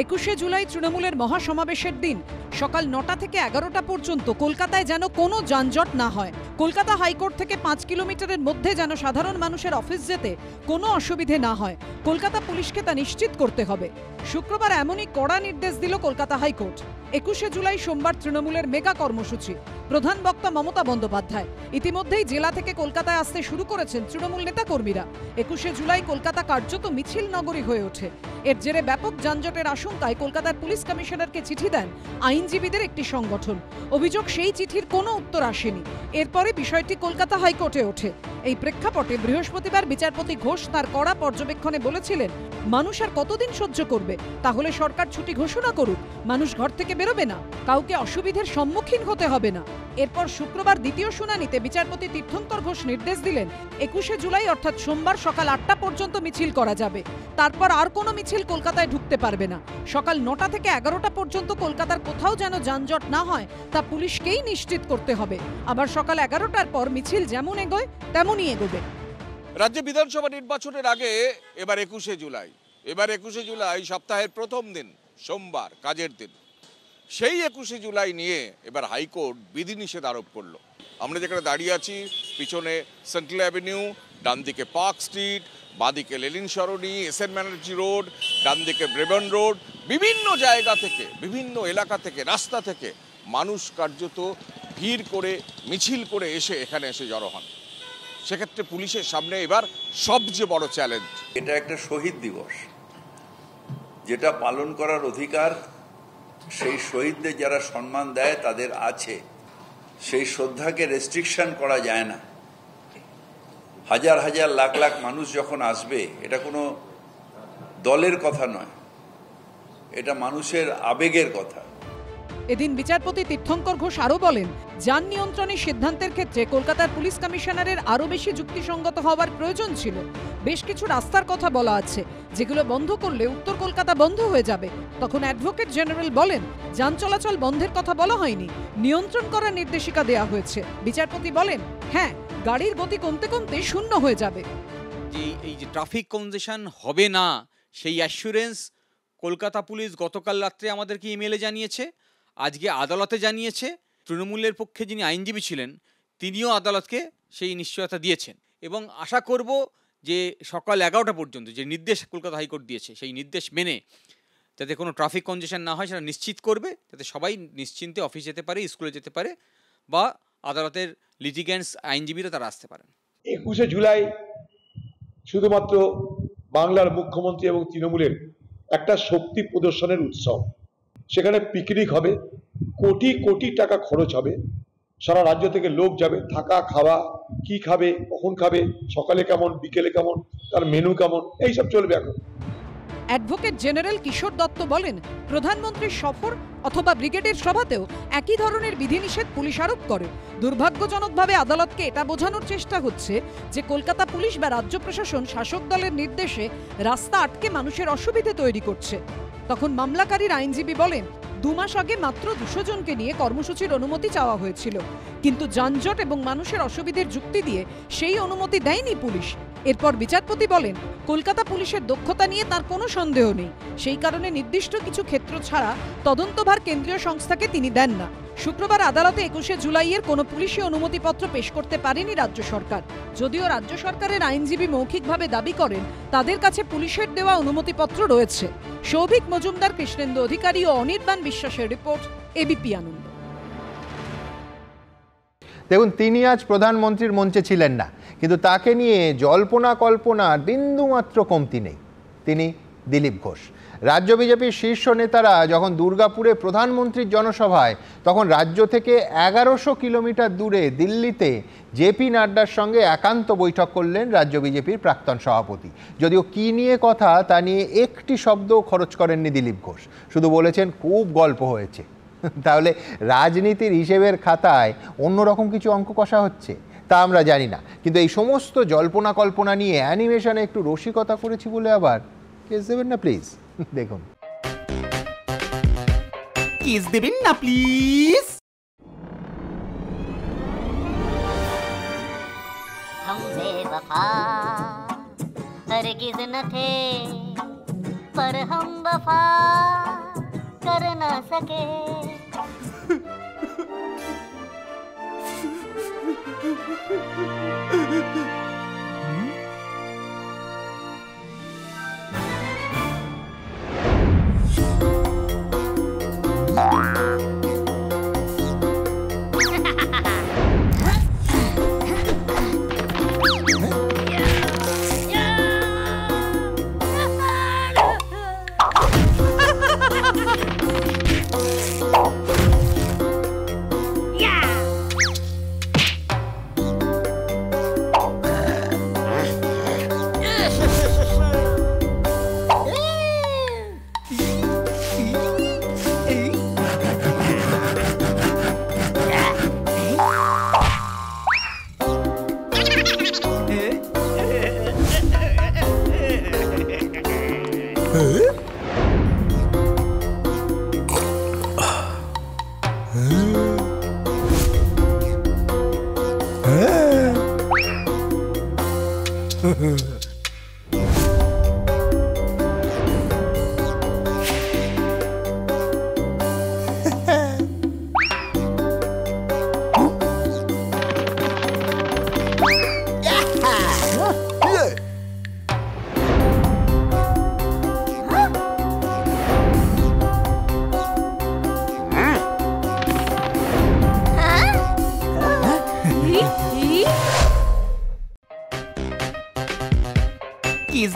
21শে জুলাই তৃণমূলের মহাসমাবেশের দিন সকাল 9টা থেকে 11টা পর্যন্ত কলকাতায় যেন কোনো যানজট না হয়। কলকাতা হাইকোর্ট থেকে 5 কিলোমিটারের মধ্যে যেন সাধারণ মানুষের অফিস যেতে কোনো অসুবিধে না হয়, কলকাতা পুলিশকে তা নিশ্চিত করতে হবে। শুক্রবার এমনই কড়া নির্দেশ দিল কলকাতা হাইকোর্ট। 21শে জুলাই সোমবার তৃণমূলের মেগা কর্মসূচি, প্রধান বক্তা মমতা বন্দ্যোপাধ্যায়। ইতিমধ্যেই জেলা থেকে কলকাতায় আসতে শুরু করেছেন তৃণমূল নেতাকর্মীরা। 21শে জুলাই কলকাতা কার্যত মিছিল নগরী হয়ে ওঠে। এর জেরে ব্যাপক যানজটের আশঙ্কায় কলকাতার পুলিশ কমিশনারকে চিঠি দেন আইনজীবীদের একটি সংগঠন। অভিযোগ সেই চিঠির কোনো উত্তর আসেনি। এরপরে বিষয়টি কলকাতা হাইকোর্টে ওঠে। এই প্রেক্ষাপটে বৃহস্পতিবার বিচারপতি ঘোষ তার কড়া পর্যবেক্ষণে বলেছিলেন, মানুষ আর কতদিন সহ্য করবে? তাহলে সরকার ছুটি ঘোষণা করুক, মানুষ ঘর থেকে বেরোবে না, কাউকে অসুবিধার সম্মুখীন হতে হবে না। এরপর শুক্রবার দ্বিতীয় শুনানিতে বিচারপতি তীর্থঙ্কর ঘোষ নির্দেশ দিলেন 21শে জুলাই অর্থাৎ সোমবার সকাল 8টা পর্যন্ত মিছিল করা যাবে। তারপর আর কোনো মিছিল কলকাতায় ঢুকতে পারবে না। সকাল 9টা থেকে 11টা পর্যন্ত কলকাতার কোথাও যেন যানজট না হয় তা পুলিশকেই নিশ্চিত করতে হবে। আবার সকাল 11টার পর মিছিল যেমন এগোয় তেমনই এগোবে। রাজ্যে বিধানসভা নির্বাচনের আগে এবার 21শে জুলাই সপ্তাহের প্রথম দিন, সোমবার, কাজের দিন। সেই 21শে জুলাই নিয়ে এবার হাইকোর্ট বিধিনিষেধ আরোপ করলো। আমরা যেখানে দাঁড়িয়ে আছি, পিছনে সেন্ট্রাল অ্যাভিনিউ, ডান দিকে পার্ক স্ট্রিট, বাঁদিকে লেনিন সরণি, এসএন ব্যানার্জি রোড, ডান দিকে ব্রেবন রোড, বিভিন্ন জায়গা থেকে, বিভিন্ন এলাকা থেকে, রাস্তা থেকে মানুষ কার্যত ভিড় করে মিছিল করে এখানে এসে জড়ো হন। সেক্ষেত্রে পুলিশের সামনে এবার সবচেয়ে বড় চ্যালেঞ্জ। এটা একটা শহীদ দিবস, যেটা পালন করার অধিকার সেই শহীদদের যারা সম্মান দেয় তাদের আছে। সেই শ্রদ্ধাকে রেস্ট্রিকশন করা যায় না। হাজার হাজার লাখ লাখ মানুষ যখন আসবে, এটা কোনো দলের কথা নয়, এটা মানুষের আবেগের কথা। এদিন বিচারপতি তীর্থঙ্কর ঘোষ আরও বলেন, যান নিয়ন্ত্রণের সিদ্ধান্তের ক্ষেত্রে কলকাতার পুলিশ কমিশনারের আরও বেশি যুক্তিসঙ্গত হওয়ার প্রয়োজন ছিল। বেশ কিছু রাস্তার কথা বলা আছে, যেগুলো বন্ধ করলে উত্তর কলকাতা বন্ধ হয়ে যাবে। তখন অ্যাডভোকেট জেনারেল বলেন, যান চলাচল বন্ধের কথা বলা হয়নি, নিয়ন্ত্রণ করার নির্দেশিকা দেওয়া হয়েছে। বিচারপতি বলেন, হ্যাঁ, গাড়ির গতি কমতে কমতে শূন্য হয়ে যাবে। এই যে ট্রাফিক কনজেশন হবে না, সেই অ্যাসুরেন্স কলকাতা পুলিশ গতকাল রাত্রে আমাদেরকে ইমেলে জানিয়েছে, আজকে আদালতে জানিয়েছে। তৃণমূলের পক্ষে যিনি আইনজীবী ছিলেন তিনিও আদালতকে সেই নিশ্চয়তা দিয়েছেন, এবং আশা করব যে সকাল 11টা পর্যন্ত যে নির্দেশ কলকাতা হাইকোর্ট দিয়েছে সেই নির্দেশ মেনে যাতে কোনো ট্রাফিক কনজেশন না হয় সেটা নিশ্চিত করবে, যাতে সবাই নিশ্চিন্তে অফিস যেতে পারে, স্কুলে যেতে পারে, বা আদালতের লিটিগ্যান্টস আইনজীবীরা তারা আসতে পারেন। 21শে জুলাই শুধুমাত্র বাংলার মুখ্যমন্ত্রী এবং তৃণমূলের একটা শক্তি প্রদর্শনের উৎসব। সেখানে পিকনিক হবে, কোটি কোটি টাকা খরচ হবে, সারা রাজ্য থেকে লোক যাবে, থাকা খাওয়া, কি খাবে, কখন খাবে, সকালে কেমন, বিকেলে কেমন, তার মেনু কেমন, এইসব চলবে এখন। অ্যাডভোকেট জেনারেল কিশোর দত্ত বলেন, প্রধানমন্ত্রীর সফর অথবা ব্রিগেডের সভাতেও একই ধরনের বিধিনিষেধ পুলিশ আরোপ করে। দুর্ভাগ্যজনকভাবে আদালতকে এটা বোঝানোর চেষ্টা হচ্ছে যে কলকাতা পুলিশ বা রাজ্য প্রশাসন শাসক দলের নির্দেশে রাস্তা আটকে মানুষের অসুবিধে তৈরি করছে। তখন মামলাকারীর আইনজীবী বলেন, 2 মাস আগে মাত্র 200 জনকে নিয়ে কর্মসূচির অনুমতি চাওয়া হয়েছিল, কিন্তু যানজট এবং মানুষের অসুবিধার যুক্তি দিয়ে সেই অনুমতি দেয়নি পুলিশ। এরপর বিচারপতি বলেন, কলকাতা পুলিশের দক্ষতা নিয়ে তার কোনো সন্দেহ নেই, সেই কারণে নির্দিষ্ট কিছু ক্ষেত্র ছাড়া তদন্তভার কেন্দ্রীয় সংস্থাকে তিনি দেন না। শুক্রবার আদালতে 21শে জুলাইয়ের কোনো পুলিশি অনুমতিপত্র পেশ করতে পারেনি রাজ্য সরকার। যদিও রাজ্য সরকারের আইনজীবী মৌখিকভাবে দাবি করেন তাদের কাছে পুলিশের দেওয়া অনুমতিপত্র রয়েছে। সৌভিক মজুমদার, কৃষ্ণেন্দু অধিকারী ও অনির্বাণ বিশ্বাসের রিপোর্ট, এবিপি আনন্দ। দেখুন, তিনি আজ প্রধানমন্ত্রীর মঞ্চে ছিলেন না, কিন্তু তাকে নিয়ে জল্পনা কল্পনার বিন্দুমাত্র কমতি নেই। তিনি দিলীপ ঘোষ। রাজ্য বিজেপির শীর্ষ নেতারা যখন দুর্গাপুরে প্রধানমন্ত্রীর জনসভায়, তখন রাজ্য থেকে 1100 কিলোমিটার দূরে দিল্লিতে জেপি নাড্ডার সঙ্গে একান্ত বৈঠক করলেন রাজ্য বিজেপির প্রাক্তন সভাপতি। যদিও কি নিয়ে কথা তা নিয়ে একটি শব্দও খরচ করেননি দিলীপ ঘোষ, শুধু বলেছেন খুব গল্প হয়েছে। তাহলে রাজনীতির হিসেবের খাতায় অন্যরকম কিছু অঙ্ক কষা হচ্ছে, তা আমরা জানি না। কিন্তু এই সমস্ত জল্পনা কল্পনা নিয়ে অ্যানিমেশনে একটু রসিকতা করেছি বলে আবার কেস দেবেন না প্লিজ। দেখুন, কেস দেবেন না প্লিজ। हमसे वफा हरगिज़ न थे, पर हम वफा कर न सके।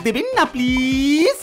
দেবেন না প্লিজ।